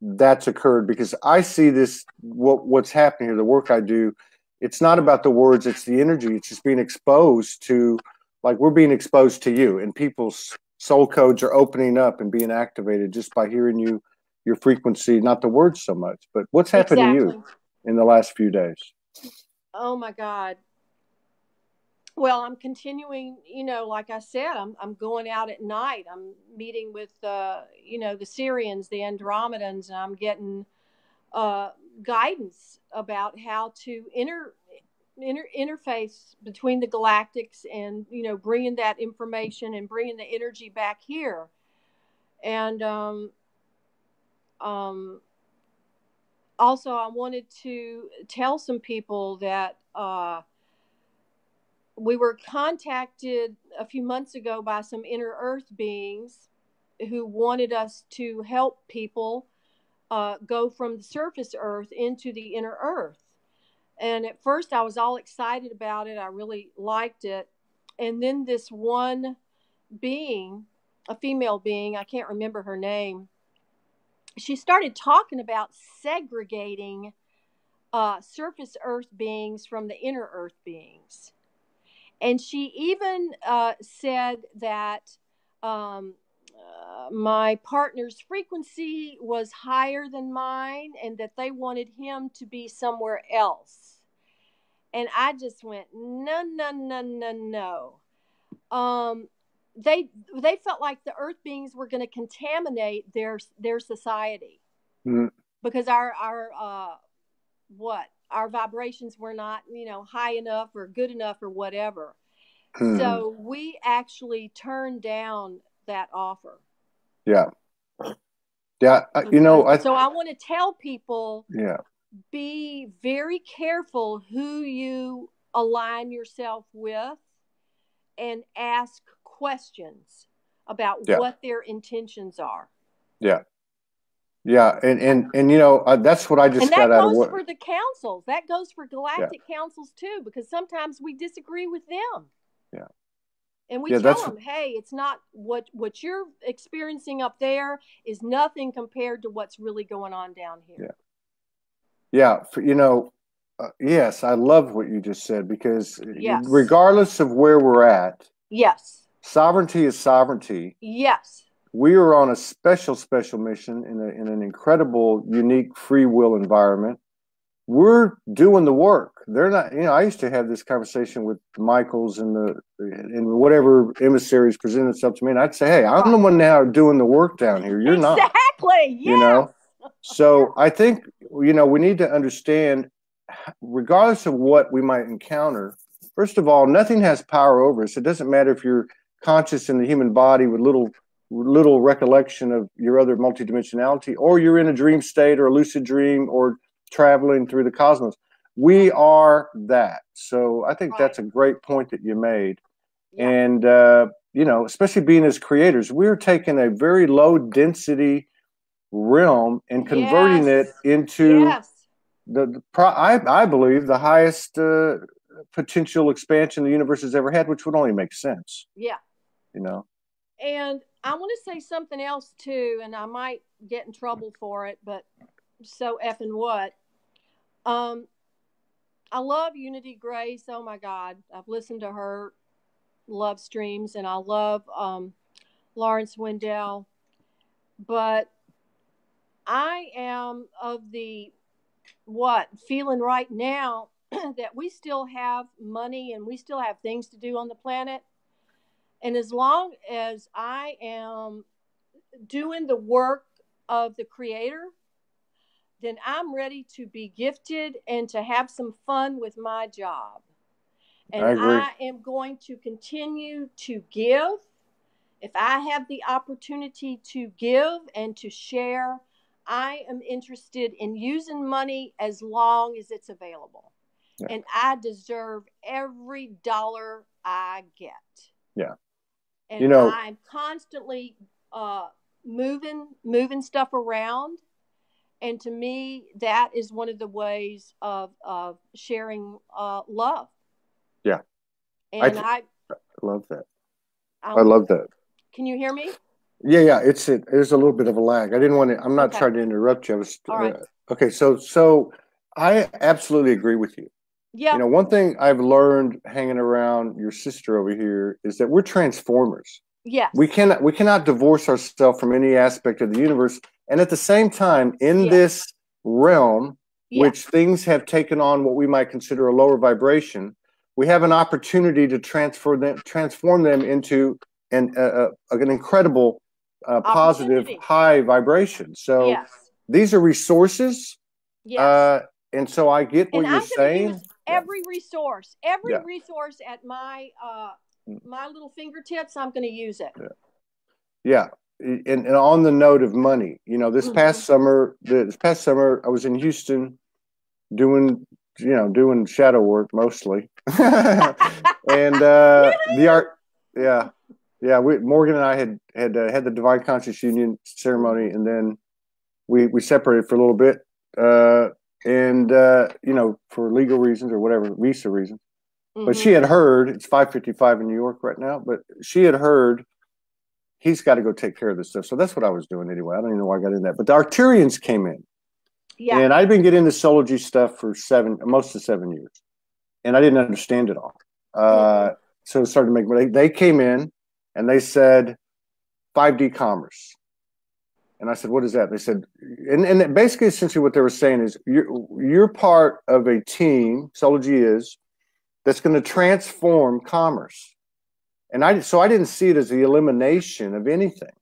that's occurred? Because I see this. What's happening here? The work I do. It's not about the words, it's the energy. It's just being exposed to, like we're being exposed to you, and people's soul codes are opening up and being activated just by hearing your frequency, not the words so much. But what's happened to you in the last few days? Oh my God. Well, I'm continuing, like I said, I'm going out at night. I'm meeting with, the Syrians, the Andromedans, and I'm getting guidance about how to interface between the galactics and bringing that information and bringing the energy back here. And also I wanted to tell some people that we were contacted a few months ago by some inner earth beings who wanted us to help people go from the surface earth into the inner earth. And at first I was all excited about it. I really liked it. And then this one being, a female being, I can't remember her name, she started talking about segregating surface Earth beings from the inner Earth beings. And she even said that my partner's frequency was higher than mine and that they wanted him to be somewhere else. And I just went, no, no, no, no, no. They felt like the Earth beings were going to contaminate their society because our vibrations were not, high enough or good enough or whatever. So we actually turned down that offer. Yeah. So I want to tell people, be very careful who you align yourself with and ask questions about what their intentions are. Yeah. Yeah. And that's what I just got out of what. And that goes for the councils. That goes for galactic councils too, because sometimes we disagree with them. Yeah. And we tell them, hey, it's not what you're experiencing up there is nothing compared to what's really going on down here. Yeah. Yes, I love what you just said, because regardless of where we're at, sovereignty is sovereignty. Yes. We are on a special mission in an incredible, unique free will environment. We're doing the work. They're not, I used to have this conversation with Michaels and whatever emissaries present themselves to me. And I'd say, hey, I'm the one now doing the work down here. You're not. Exactly. Yes. So I think, we need to understand, regardless of what we might encounter, first of all, nothing has power over us. It doesn't matter if you're conscious in the human body with little recollection of your other multidimensionality, or you're in a dream state or a lucid dream or traveling through the cosmos. We are that. So I think that's a great point that you made. Yeah. And, especially being as creators, we're taking a very low density realm and converting it into I believe the highest potential expansion the universe has ever had, which would only make sense. Yeah. And I want to say something else too, and I might get in trouble for it, but so effing what? I love Unity Grace. Oh my God. I've listened to her love streams, and I love Lawrence Wendell. But I am of the feeling right now that we still have money and we still have things to do on the planet. And as long as I am doing the work of the Creator, then I'm ready to be gifted and to have some fun with my job. And I am going to continue to give. If I have the opportunity to give and to share, I am interested in using money as long as it's available. Yeah. And I deserve every dollar I get. Yeah. And I'm constantly moving stuff around. And to me, that is one of the ways of sharing love. Yeah. And I love that. I love that. Can you hear me? Yeah. There's a little bit of a lag. I'm not trying to interrupt you. All right. Okay. So I absolutely agree with you. Yeah. One thing I've learned hanging around your sister over here is that we're transformers. Yes. We cannot divorce ourselves from any aspect of the universe. And at the same time, in this realm, which things have taken on what we might consider a lower vibration, we have an opportunity to transform them into an incredible, positive, high vibration. So these are resources. Yes. And so I get what you're saying. Use every resource at my my little fingertips, I'm going to use it. Yeah. And on the note of money, this past summer, I was in Houston doing shadow work mostly. And the art, Morgan and I had the Divine Conscious Union ceremony, and then we separated for a little bit, for legal reasons or whatever, visa reasons. But she had heard, it's 5:55 in New York right now, but she had heard he's got to go take care of this stuff. So that's what I was doing anyway. I don't even know why I got in that. But the Arcturians came in. Yeah. And I've been getting into Soulogy stuff for most of 7 years. And I didn't understand it all. So it started to make, they came in and they said 5D commerce. And I said, what is that? They said, and basically essentially what they were saying is you're part of a team, Soulogy is, that's going to transform commerce. And so I didn't see it as the elimination of anything.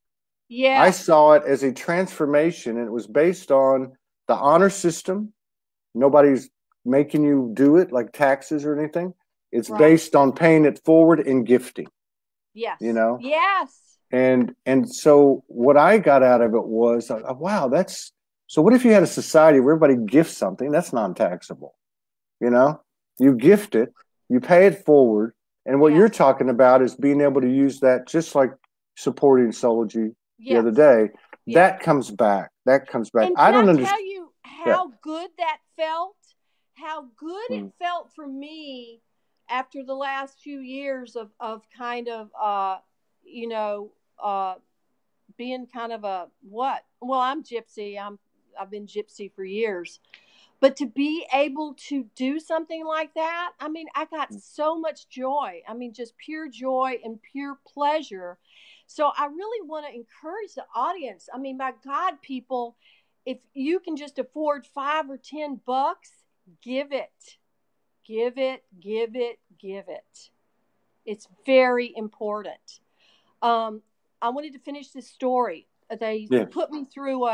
Yeah. I saw it as a transformation, and it was based on the honor system. Nobody's making you do it like taxes or anything. It's based on paying it forward and gifting. Yes. You know? Yes. And so what I got out of it was, wow, so what if you had a society where everybody gifts something? That's non-taxable. You know? You gift it, you pay it forward, and what you're talking about is being able to use that, just like supporting Soulogy the other day. That comes back. And I don't understand. Tell you how good that felt? How good it felt for me after the last few years of kind of, being kind of a what? Well, I'm gypsy. I've been gypsy for years. But to be able to do something like that, I mean, I got so much joy. I mean, just pure joy and pure pleasure. So I really want to encourage the audience. I mean, my God, people, if you can just afford $5 or $10, give it. Give it, give it, give it. It's very important. I wanted to finish this story. They put me through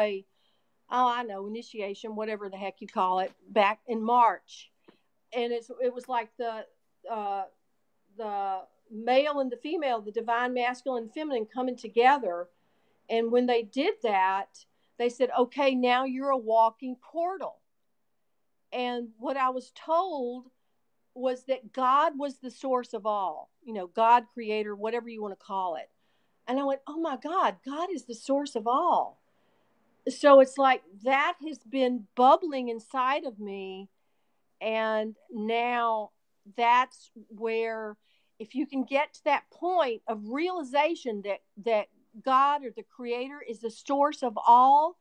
initiation, whatever the heck you call it, back in March. And it was like the male and the female, the divine masculine and feminine coming together. And when they did that, they said, okay, now you're a walking portal. And what I was told was that God was the source of all, God, creator, whatever you want to call it. And I went, oh my God, God is the source of all. So it's like that has been bubbling inside of me. And now that's where, if you can get to that point of realization that God or the creator is the source of all,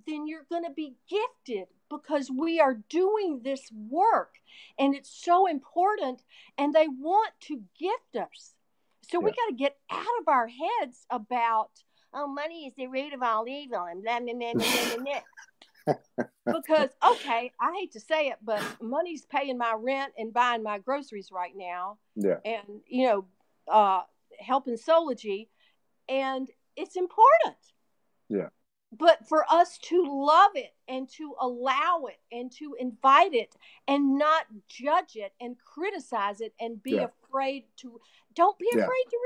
then you're going to be gifted, because we are doing this work and it's so important, and they want to gift us. So we got to get out of our heads about, money is the root of all evil and blah, blah, blah, blah, blah, blah. Because, okay, I hate to say it, but money's paying my rent and buying my groceries right now. Yeah. And, helping Soulogy. And it's important. Yeah. But for us to love it and to allow it and to invite it and not judge it and criticize it and be afraid to, don't be afraid to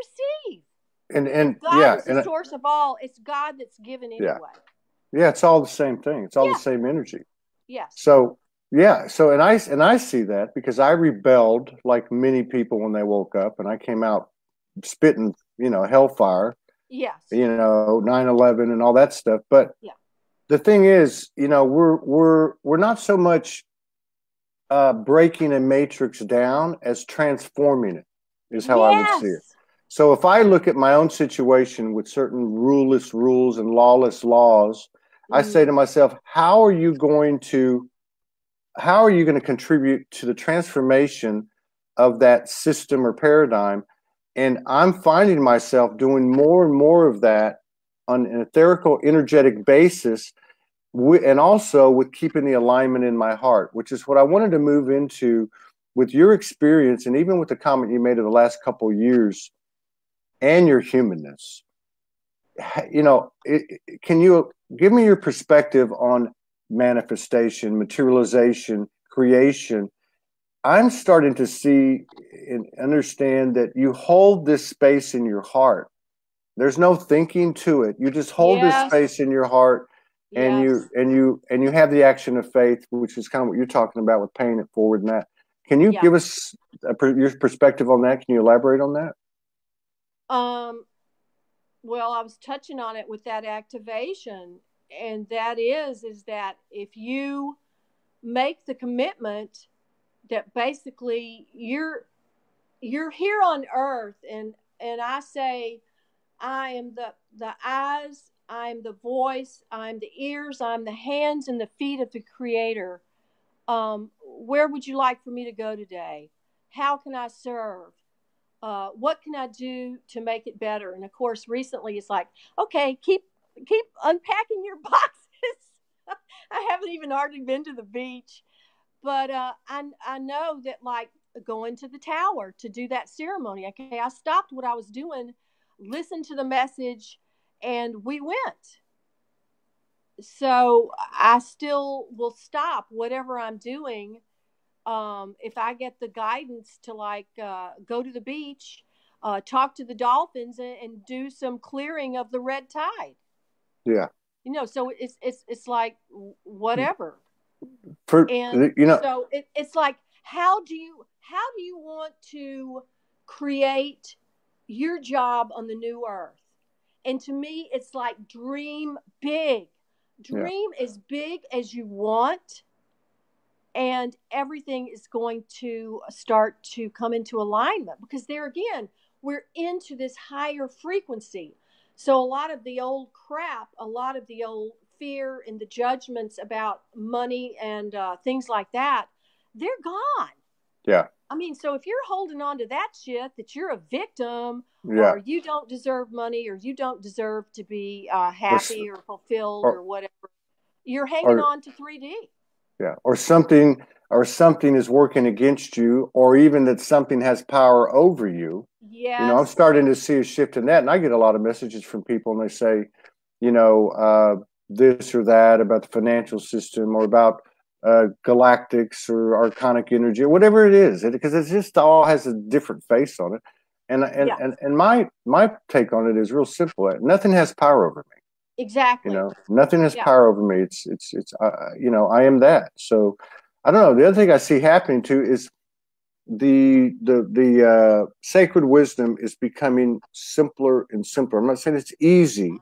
receive. And God is the source of all. It's God that's given anyway. Yeah, it's all the same thing. It's all the same energy. Yes. So and I see that, because I rebelled like many people when they woke up, and I came out spitting, hellfire. Yes. 9/11 and all that stuff. But the thing is, we're not so much breaking a matrix down as transforming it, is how I would see it. So if I look at my own situation with certain ruleless rules and lawless laws, I say to myself, how are you going to contribute to the transformation of that system or paradigm? And I'm finding myself doing more and more of that on an etherical, energetic basis, and also with keeping the alignment in my heart, which is what I wanted to move into with your experience, and even with the comment you made of the last couple of years and your humanness. Can you give me your perspective on manifestation, materialization, creation? I'm starting to see and understand that you hold this space in your heart. There's no thinking to it. You just hold this space in your heart, and you have the action of faith, which is kind of what you're talking about with paying it forward and that. Can you give us your perspective on that? Can you elaborate on that? Well, I was touching on it with that activation, and that is that if you make the commitment that basically you're here on earth, and I say I am the eyes, I'm the voice, I'm the ears, I'm the hands and the feet of the Creator. Where would you like for me to go today? How can I serve? What can I do to make it better? And of course, recently it's like, okay, keep unpacking your boxes. I haven't even hardly been to the beach, but I know that, like, going to the tower to do that ceremony. Okay, I stopped what I was doing, listened to the message, and we went. So I still will stop whatever I'm doing, if I get the guidance to, like, go to the beach, talk to the dolphins, and do some clearing of the red tide. Yeah. So it's like whatever. For And so it's like, how do you want to create your job on the new earth? And to me, it's like, dream big. Dream as big as you want, and everything is going to start to come into alignment, because there again, we're into this higher frequency. So a lot of the old crap, a lot of the old fear and the judgments about money and things like that, they're gone. Yeah. I mean, so if you're holding on to that shit, that you're a victim, Yeah. or you don't deserve money, or you don't deserve to be happy or fulfilled or whatever, you're hanging on to 3D. Yeah. Or something is working against you, or even that something has power over you. Yes. I'm starting to see a shift in that. And I get a lot of messages from people, and they say, this or that about the financial system, or about galactics or archonic energy, or whatever it is, because it just all has a different face on it. And my take on it is real simple. Nothing has power over me. Exactly. Nothing has power over me. It's I am that. So I don't know. The other thing I see happening too is the sacred wisdom is becoming simpler and simpler. I'm not saying it's easy,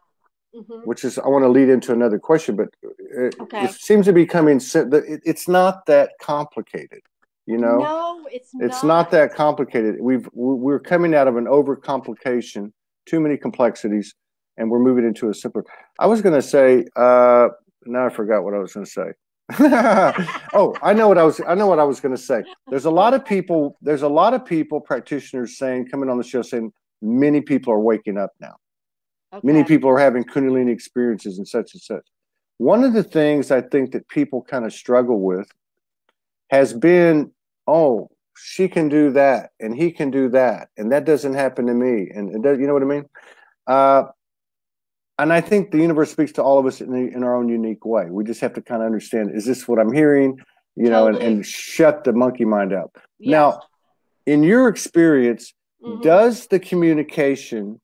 which is, I want to lead into another question, but it seems to be becoming, it's not that complicated. No, it's not. It's not that complicated. We're coming out of an overcomplication, too many complexities, and we're moving into a simpler. I was going to say, now I forgot what I was going to say. Oh, I know what I was going to say. There's a lot of people, practitioners coming on the show saying many people are waking up now. Okay. Many people are having Kundalini experiences and such and such. One of the things I think that people kind of struggle with has been, oh, she can do that and he can do that, and that doesn't happen to me. And it does, you know what I mean? And I think the universe speaks to all of us in our own unique way. We just have to kind of understand, is this what I'm hearing? Totally. and shut the monkey mind out. Yes. Now, in your experience, does the communication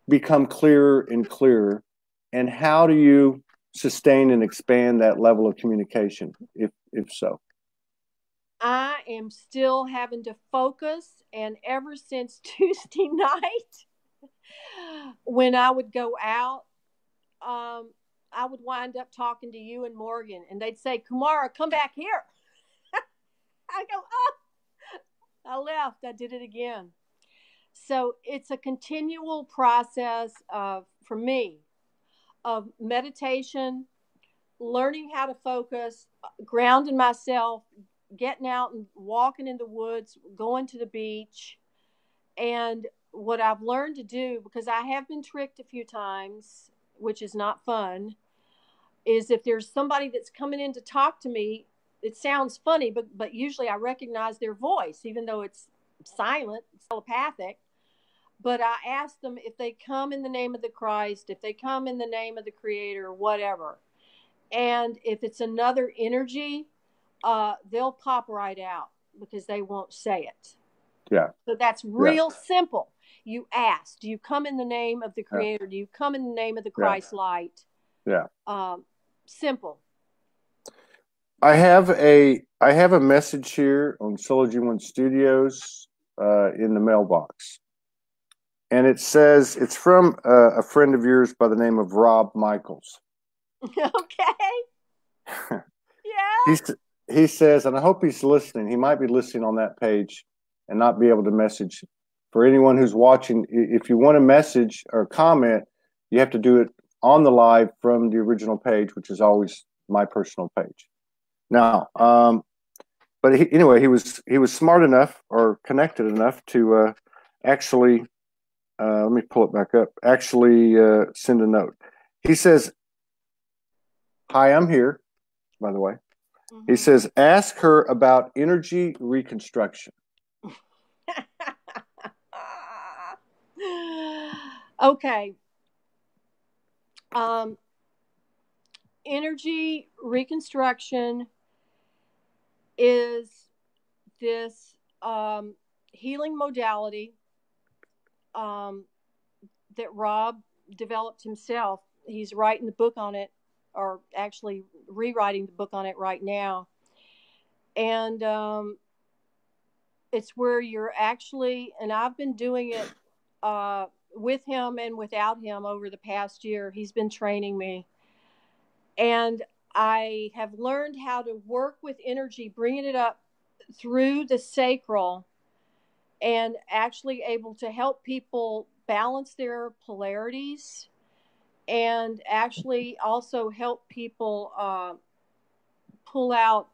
become clearer and clearer? And how do you sustain and expand that level of communication, if so? I am still having to focus, and ever since Tuesday night, when I would go out, I would wind up talking to you and Morgan, and they'd say, "Kumara, come back here." I go, "Oh, I left. I did it again." So it's a continual process for me, of meditation, learning how to focus, grounding myself, getting out and walking in the woods, going to the beach. And what I've learned to do, because I have been tricked a few times, which is not fun, is if there's somebody that's coming in to talk to me, it sounds funny, but usually I recognize their voice, even though it's silent, it's telepathic. But I ask them if they come in the name of the Christ, if they come in the name of the Creator, whatever. And if it's another energy, they'll pop right out, because they won't say it. Yeah. So that's real simple. You ask, do you come in the name of the Creator? Do you come in the name of the Christ light? Yeah. Simple. I have a message here on Soulogy One Studios in the mailbox. And it says, it's from a friend of yours by the name of Rob Michaels. Okay. Yeah. He says, and I hope he's listening. He might be listening on that page and not be able to message for anyone who's watching, if you want a message or comment, you have to do it on the live from the original page, which is always my personal page. Now, but anyway, he was smart enough or connected enough to actually, let me pull it back up, actually send a note. He says, "Hi, I'm here," by the way. Mm-hmm. He says, "Ask her about energy reconstruction." Okay. Energy reconstruction is this healing modality that Rob developed himself. He's writing the book on it, or actually rewriting the book on it right now. And it's where you're actually, and I've been doing it with him and without him over the past year. He's been training me. And I have learned how to work with energy, bringing it up through the sacral, and actually able to help people balance their polarities, and actually also help people pull out,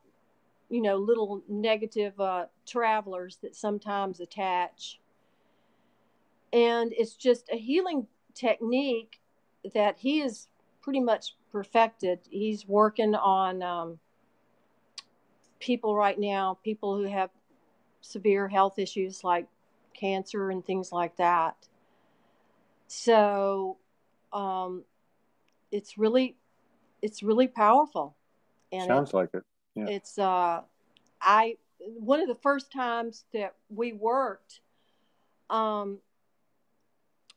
little negative travelers that sometimes attach. And it's just a healing technique that he is pretty much perfected. He's working on people right now, people who have severe health issues like cancer and things like that. So it's really powerful. And sounds like it. Yeah. It's one of the first times that we worked,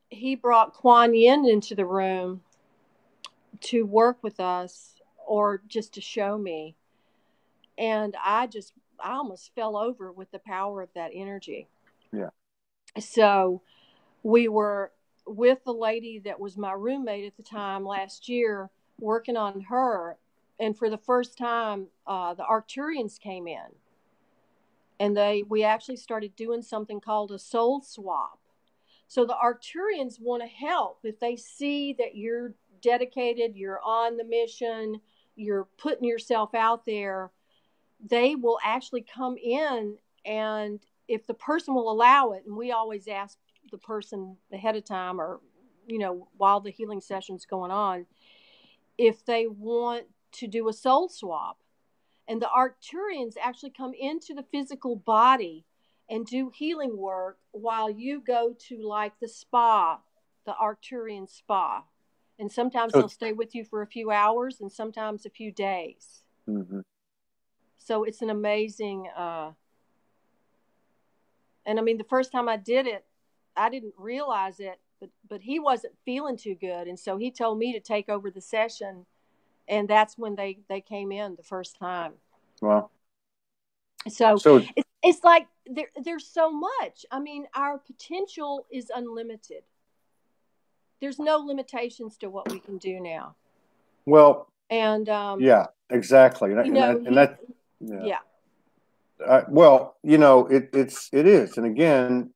he brought Kuan Yin into the room to work with us, or just to show me. And I almost fell over with the power of that energy. Yeah. So we were with the lady that was my roommate at the time last year, working on her. And for the first time, the Arcturians came in. And we actually started doing something called a soul swap. So the Arcturians want to help. If they see that you're dedicated, you're on the mission, you're putting yourself out there, they will actually come in, and if the person will allow it, and we always ask the person ahead of time, or while the healing session's going on, if they want to do a soul swap. And the Arcturians actually come into the physical body and do healing work while you go to like the spa, the Arcturian spa. And sometimes they'll stay with you for a few hours, and sometimes a few days. Mm-hmm. So it's an amazing, and I mean, the first time I did it, I didn't realize it, but he wasn't feeling too good. And so he told me to take over the session. And that's when they came in the first time. Wow. So it's like there's so much. I mean, our potential is unlimited. There's no limitations to what we can do now. Well, and yeah, exactly. Yeah. Well, it is. And again,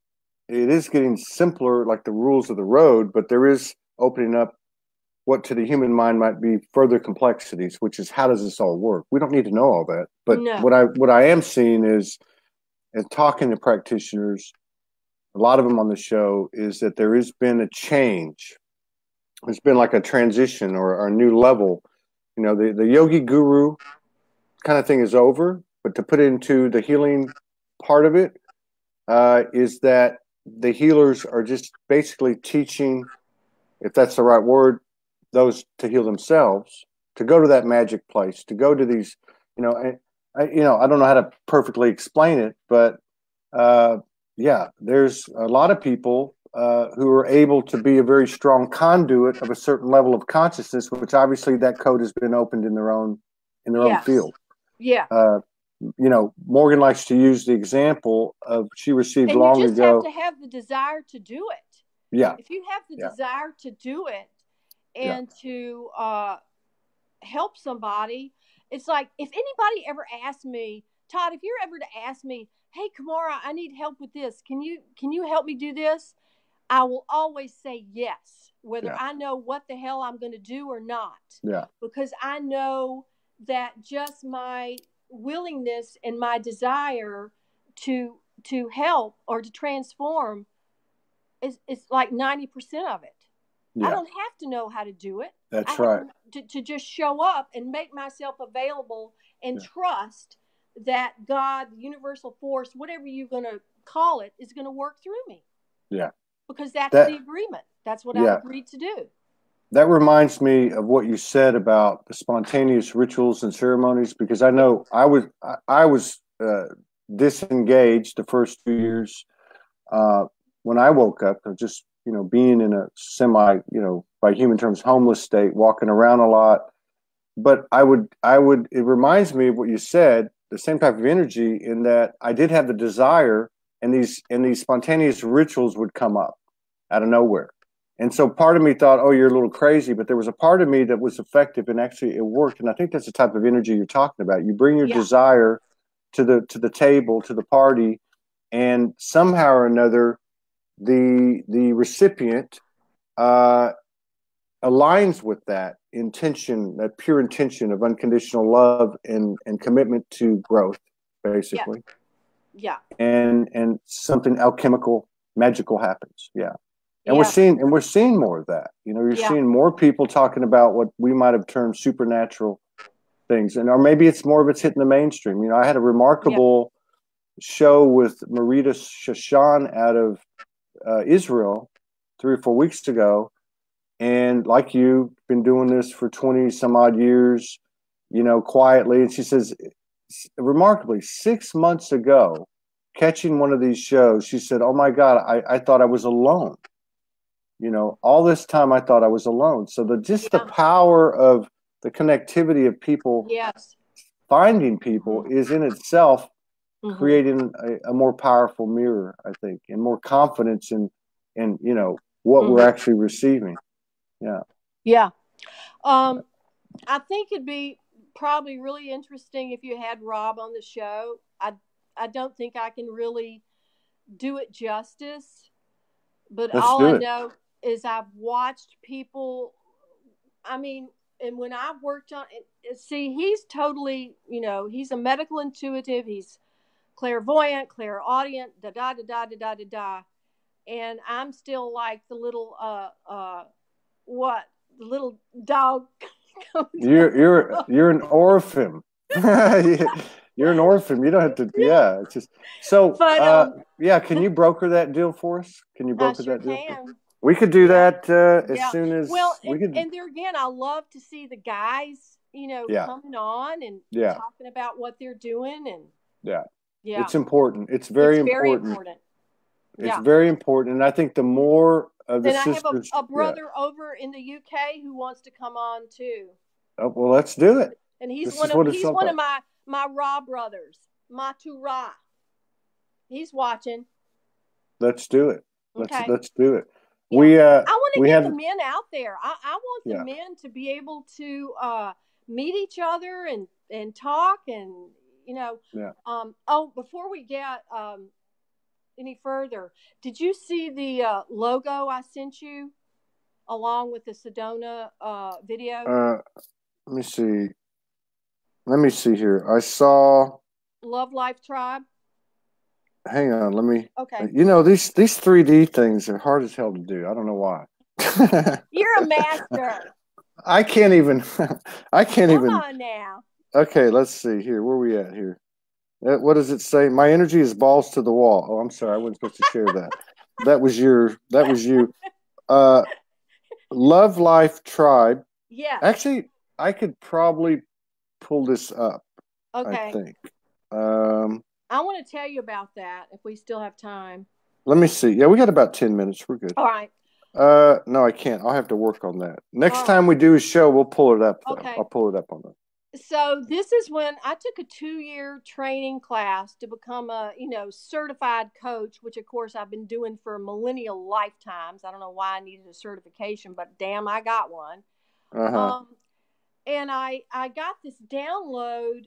it is getting simpler, like the rules of the road, but there is opening up what to the human mind might be further complexities, which is, how does this all work? We don't need to know all that. But no. what I am seeing is, and talking to practitioners, a lot of them on the show, is that there has been a change. It's been like a transition or a new level. The yogi guru kind of thing is over, but to put into the healing part of it, is that the healers are just basically teaching, if that's the right word, those to heal themselves, to go to that magic place, to go to these, I don't know how to perfectly explain it, but yeah, there's a lot of people who are able to be a very strong conduit of a certain level of consciousness, which obviously that code has been opened in their own field. Yeah. Morgan likes to use the example of, she received and long ago. You just have to have the desire to do it. Yeah. If you have the desire to do it and to help somebody, it's like, if anybody ever asked me Todd, if you're ever to ask me, hey, Kumara, I need help with this. Can you help me do this? I will always say yes, whether I know what the hell I'm going to do or not. Yeah. Because I know that just my willingness and my desire to help or to transform is like 90% of it. Yeah. I don't have to know how to do it. That's right. To just show up and make myself available and trust that God, the universal force, whatever you're going to call it, is going to work through me. Yeah. Because that's the agreement. That's what I've agreed to do. That reminds me of what you said about the spontaneous rituals and ceremonies, because I know I was disengaged the first 2 years when I woke up, just being in a semi, by human terms, homeless state, walking around a lot. But it reminds me of what you said, the same type of energy, in that I did have the desire, and these spontaneous rituals would come up out of nowhere. And so part of me thought, oh, you're a little crazy, but there was a part of me that was effective, and actually it worked. And I think that's the type of energy you're talking about. You bring your desire to the table, to the party, and somehow or another, the recipient aligns with that intention, that pure intention of unconditional love and commitment to growth, basically. Yeah. And something alchemical, magical happens. Yeah. And we're seeing more of that. You're seeing more people talking about what we might have termed supernatural things, or maybe it's hitting the mainstream. I had a remarkable show with Marita Shashan out of Israel 3 or 4 weeks ago, and like you've been doing this for 20 some odd years, quietly. And she says, remarkably, 6 months ago, catching one of these shows, she said, "Oh my God, I thought I was alone. All this time I thought I was alone." So the power of the connectivity of people, finding people, is in itself creating a more powerful mirror, I think, and more confidence in what we're actually receiving. Yeah. Yeah. I think it'd be probably really interesting if you had Rob on the show. I don't think I can really do it justice, but all I know is I've watched people. I mean, and when I've worked on it, see, he's totally, he's a medical intuitive. He's clairvoyant, clairaudient, da da da da da da da da, and I'm still like the little the little dog. You're an orphan. You're an orphan. You don't have to. Yeah, it's just so. But, can you broker that deal for us? Can you broker that deal? We could do that as soon as we could. And there again, I love to see the guys, coming on and talking about what they're doing, and it's important. It's very important. It's very important, and I think the more of the sisters. I have a brother over in the UK who wants to come on too. Oh, well, let's do it. And he's one of my Ra brothers, my two Ra. He's watching. Let's do it. Let's do it. Yeah. I want to get the men out there. I want the men to be able to meet each other and talk and before we get any further, did you see the logo I sent you along with the Sedona video? Let me see here. I saw Love Life Tribe. Hang on, let me. Okay. These 3D things are hard as hell to do. I don't know why. You're a master. I can't even. Come on now. Okay, let's see here. Where are we at here? What does it say? My energy is balls to the wall. Oh, I'm sorry. I wasn't supposed to share that. That was you. Love Life Tribe. Yeah. Actually, I could probably pull this up. Okay. I think. I want to tell you about that if we still have time. Let me see. Yeah, we got about 10 minutes. We're good. All right. No, I can't. I'll have to work on that. Next time we do a show, we'll pull it up. Okay. I'll pull it up on that. So this is when I took a 2-year training class to become a, certified coach, which of course I've been doing for millennial lifetimes. I don't know why I needed a certification, but damn, I got one. Uh-huh. And I got this download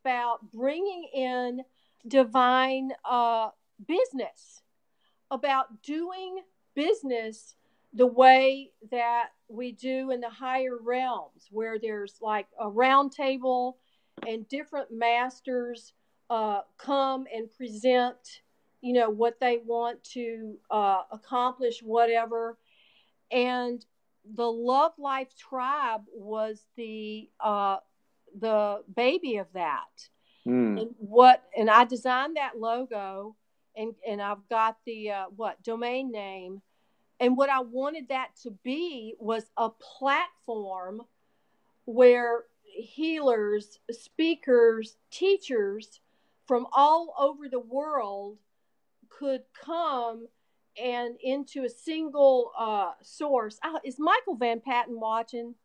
about bringing in divine business, about doing business the way that we do in the higher realms, where there's like a round table and different masters come and present, what they want to accomplish, whatever. And the Love Life Tribe was the baby of that. And I designed that logo, and I've got the domain name. And what I wanted that to be was a platform where healers, speakers, teachers from all over the world could come and into a single source. Is Michael Van Patten watching?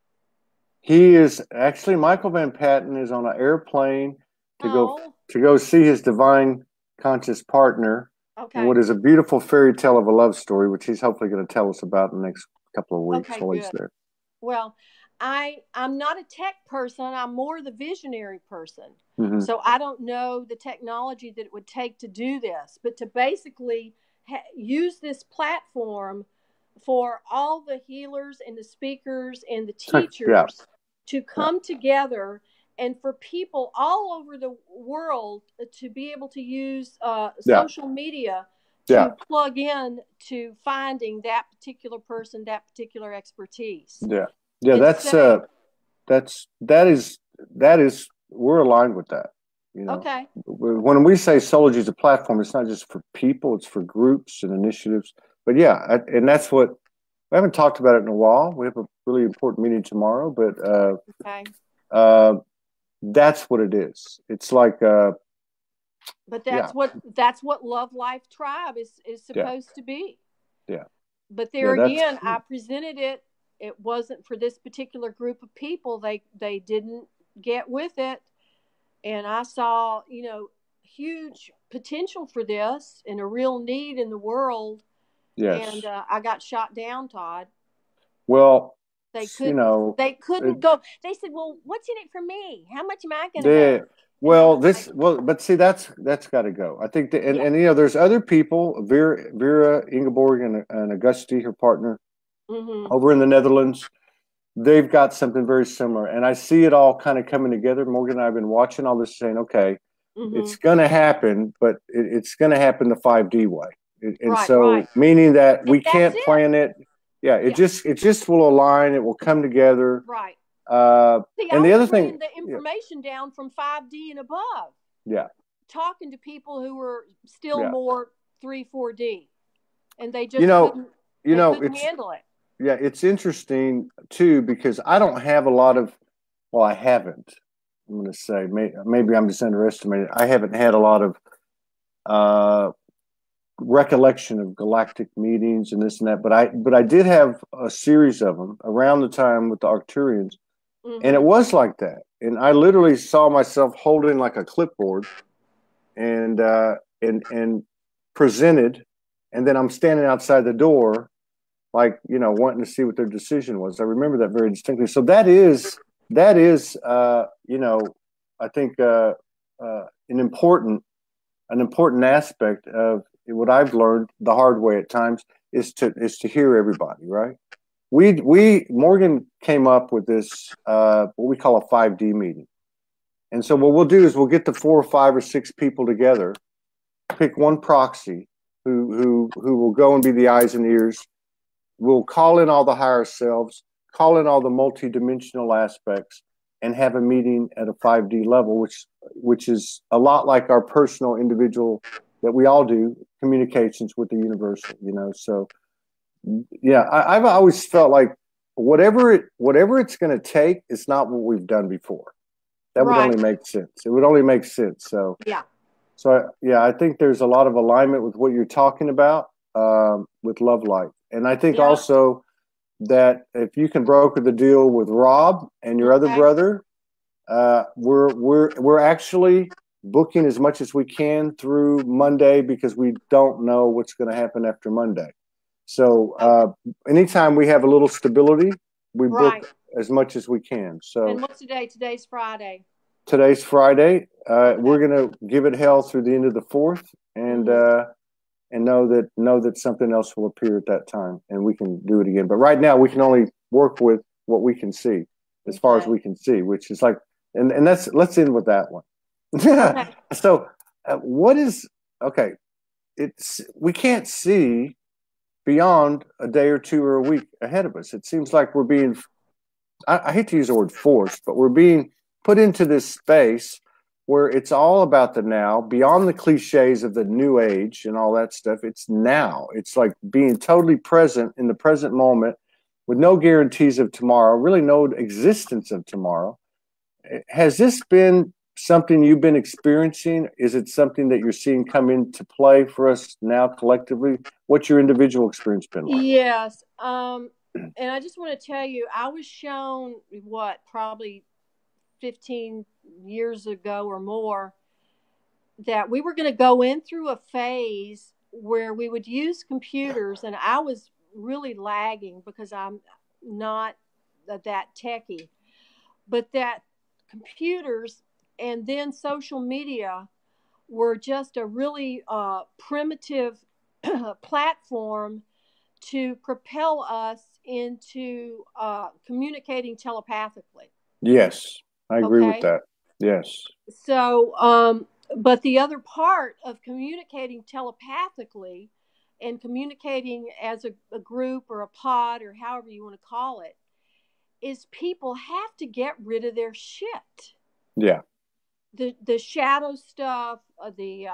He is actually. Michael Van Patten is on an airplane to go see his divine conscious partner. Okay. And what is a beautiful fairy tale of a love story, which he's hopefully going to tell us about in the next couple of weeks while he's there. Well, I'm not a tech person. I'm more the visionary person. Mm-hmm. So I don't know the technology that it would take to do this, but to basically use this platform for all the healers and the speakers and the teachers to come together, and for people all over the world to be able to use social media to plug in to finding that particular person, that particular expertise. That is we're aligned with that. Okay. When we say Soulogy is a platform, it's not just for people; it's for groups and initiatives. But and that's what we haven't talked about it in a while. We have a really important meeting tomorrow, but that's what it is. It's like but that's what Love Life Tribe is supposed to be. Yeah. But there again, I presented it. It wasn't for this particular group of people. They didn't get with it. And I saw, huge potential for this and a real need in the world. Yes. And I got shot down, Todd. Well, they couldn't go. They said, "Well, what's in it for me? How much am I going to make?" But see, that's got to go. I think and there's other people, Vera Ingeborg and Augusti, her partner, over in the Netherlands. They've got something very similar, and I see it all kind of coming together. Morgan and I have been watching all this, saying, "Okay, it's going to happen, but it's going to happen the 5D way." Meaning that we can't plan it. Yeah, it just will align. It will come together. Right. And the other thing, the information down from 5D and above. Yeah. Talking to people who were still more 3, 4D, and they just couldn't handle it. Yeah, it's interesting too, because I don't have a lot of. Well, I haven't. I'm going to say maybe I'm just underestimating. I haven't had a lot of recollection of galactic meetings and this and that, but I did have a series of them around the time with the Arcturians, and it was like that. And I literally saw myself holding like a clipboard and presented, and then I'm standing outside the door, like, wanting to see what their decision was. I remember that very distinctly. So that is I think an important aspect of what I've learned the hard way at times is to hear everybody, right? Morgan came up with this what we call a 5D meeting. And so what we'll do is we'll get the 4 or 5 or 6 people together, pick one proxy who will go and be the eyes and ears. We'll call in all the higher selves, call in all the multidimensional aspects, and have a meeting at a 5D level, which is a lot like our personal, individual, that we all do, communications with the universal, So, I've always felt like whatever it's going to take, it's not what we've done before. That would only make sense. It would only make sense. So, I think there's a lot of alignment with what you're talking about with Love Life. And I think also that if you can broker the deal with Rob and your other brother, we're actually booking as much as we can through Monday, because we don't know what's going to happen after Monday. So anytime we have a little stability, we book as much as we can. So, and what's today? Today's Friday. Today's Friday. Okay. We're going to give it hell through the end of the fourth, and know that something else will appear at that time, and we can do it again. But right now, we can only work with what we can see, as far as we can see, which is like, and let's end with that one. Okay. So, what is okay? We can't see beyond a day or two or a week ahead of us. It seems like we're being, I hate to use the word forced, but we're being put into this space where it's all about the now, beyond the cliches of the new age and all that stuff. It's now. It's like being totally present in the present moment with no guarantees of tomorrow, really no existence of tomorrow. Has this been something you've been experiencing? Is it something that you're seeing come into play for us now collectively? What's your individual experience been like? Yes. And I just want to tell you, I was shown probably 15 years ago or more, that we were going to go in through a phase where we would use computers, and I was really lagging because I'm not that techie, but that computers and then social media were just a really primitive platform to propel us into communicating telepathically. Yes, I agree with Okay. that. Yes. So, but the other part of communicating telepathically and communicating as a group or a pod or however you want to call it is people have to get rid of their shit. Yeah. The shadow stuff, the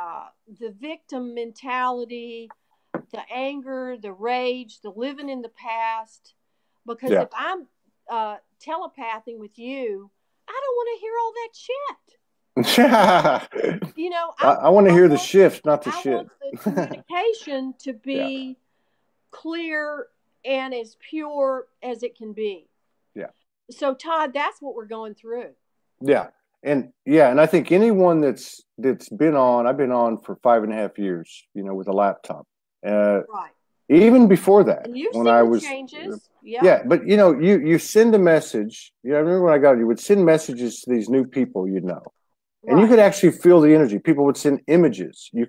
victim mentality, the anger, the rage, the living in the past. Because if I'm telepathing with you, I don't want to hear all that shit. You know, I want to hear the shift, not the shit. I want the communication to be clear and as pure as it can be. Yeah. So, Todd, that's what we're going through. Yeah. And I think anyone that's been on, I've been on for 5.5 years, with a laptop. Right. Even before that, And you've when seen I the was changes. yeah, but you send a message. I remember when I got it, you would send messages to these new people, and you could actually feel the energy. People would send images. You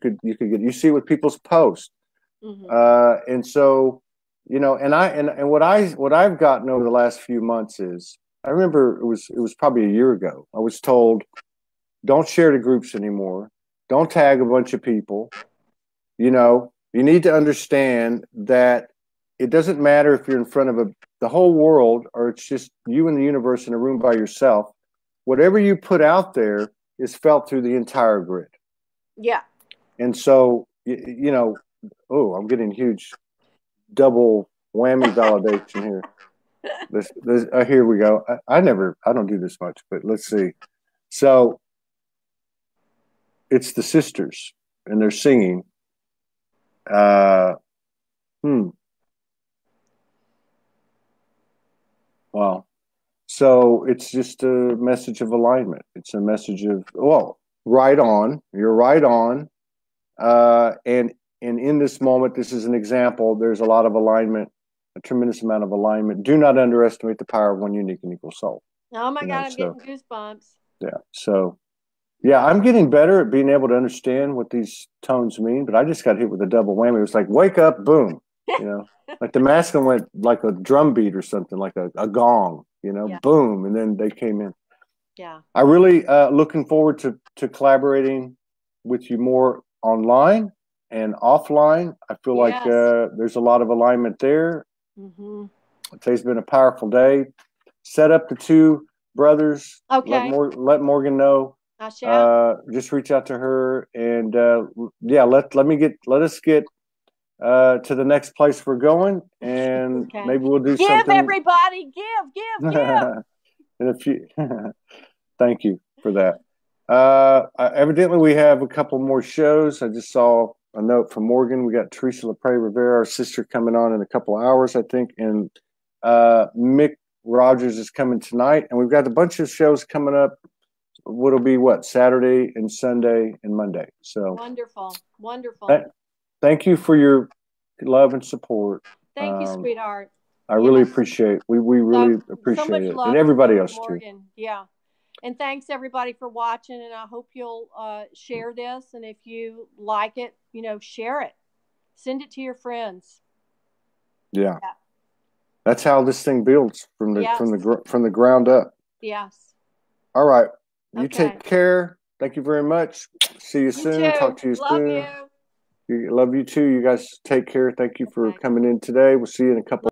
see it with people's posts. And so, and what I've gotten over the last few months is, I remember it was probably a year ago. I was told, don't share the groups anymore. Don't tag a bunch of people. You need to understand that it doesn't matter if you're in front of the whole world, or it's just you in the universe in a room by yourself. Whatever you put out there is felt through the entire grid. Yeah. And so, I'm getting huge double whammy validation here. Here we go. I don't do this much, but let's see. So it's the sisters, and they're singing. Wow. So it's just a message of alignment. It's a message of, right on. You're right on. And in this moment, this is an example. There's a lot of alignment, a tremendous amount of alignment. Do not underestimate the power of one unique and equal soul. Oh my God, I'm getting goosebumps. Yeah. So, I'm getting better at being able to understand what these tones mean, but I just got hit with a double whammy. It was like, wake up, boom. Like the masculine went like a drum beat or something, like a gong, boom. And then they came in. Yeah. I really looking forward to collaborating with you more online and offline. I feel like there's a lot of alignment there. Today's been a powerful day. Set up the two brothers. Okay. Let Morgan know. I shall. Just reach out to her, and let us get to the next place we're going, and maybe we'll do something. Give everybody, give. In a few. Thank you for that. Evidently, we have a couple more shows. I just saw a note from Morgan. We got Teresa LaPrey Rivera, our sister, coming on in a couple of hours, I think, and Mick Rogers is coming tonight, and we've got a bunch of shows coming up. What'll be Saturday and Sunday and Monday. So wonderful. Thank you for your love and support. Thank you, sweetheart. I really appreciate it. We really appreciate it, and everybody else too. Yeah. And thanks everybody for watching. And I hope you'll share this. And if you like it, share it. Send it to your friends. Yeah. That's how this thing builds from the ground up. Yes. All right. You take care. Thank you very much. See you soon. Too. Talk to you soon. Love you. Love you too. You guys take care. Thank you for coming in today. We'll see you in a couple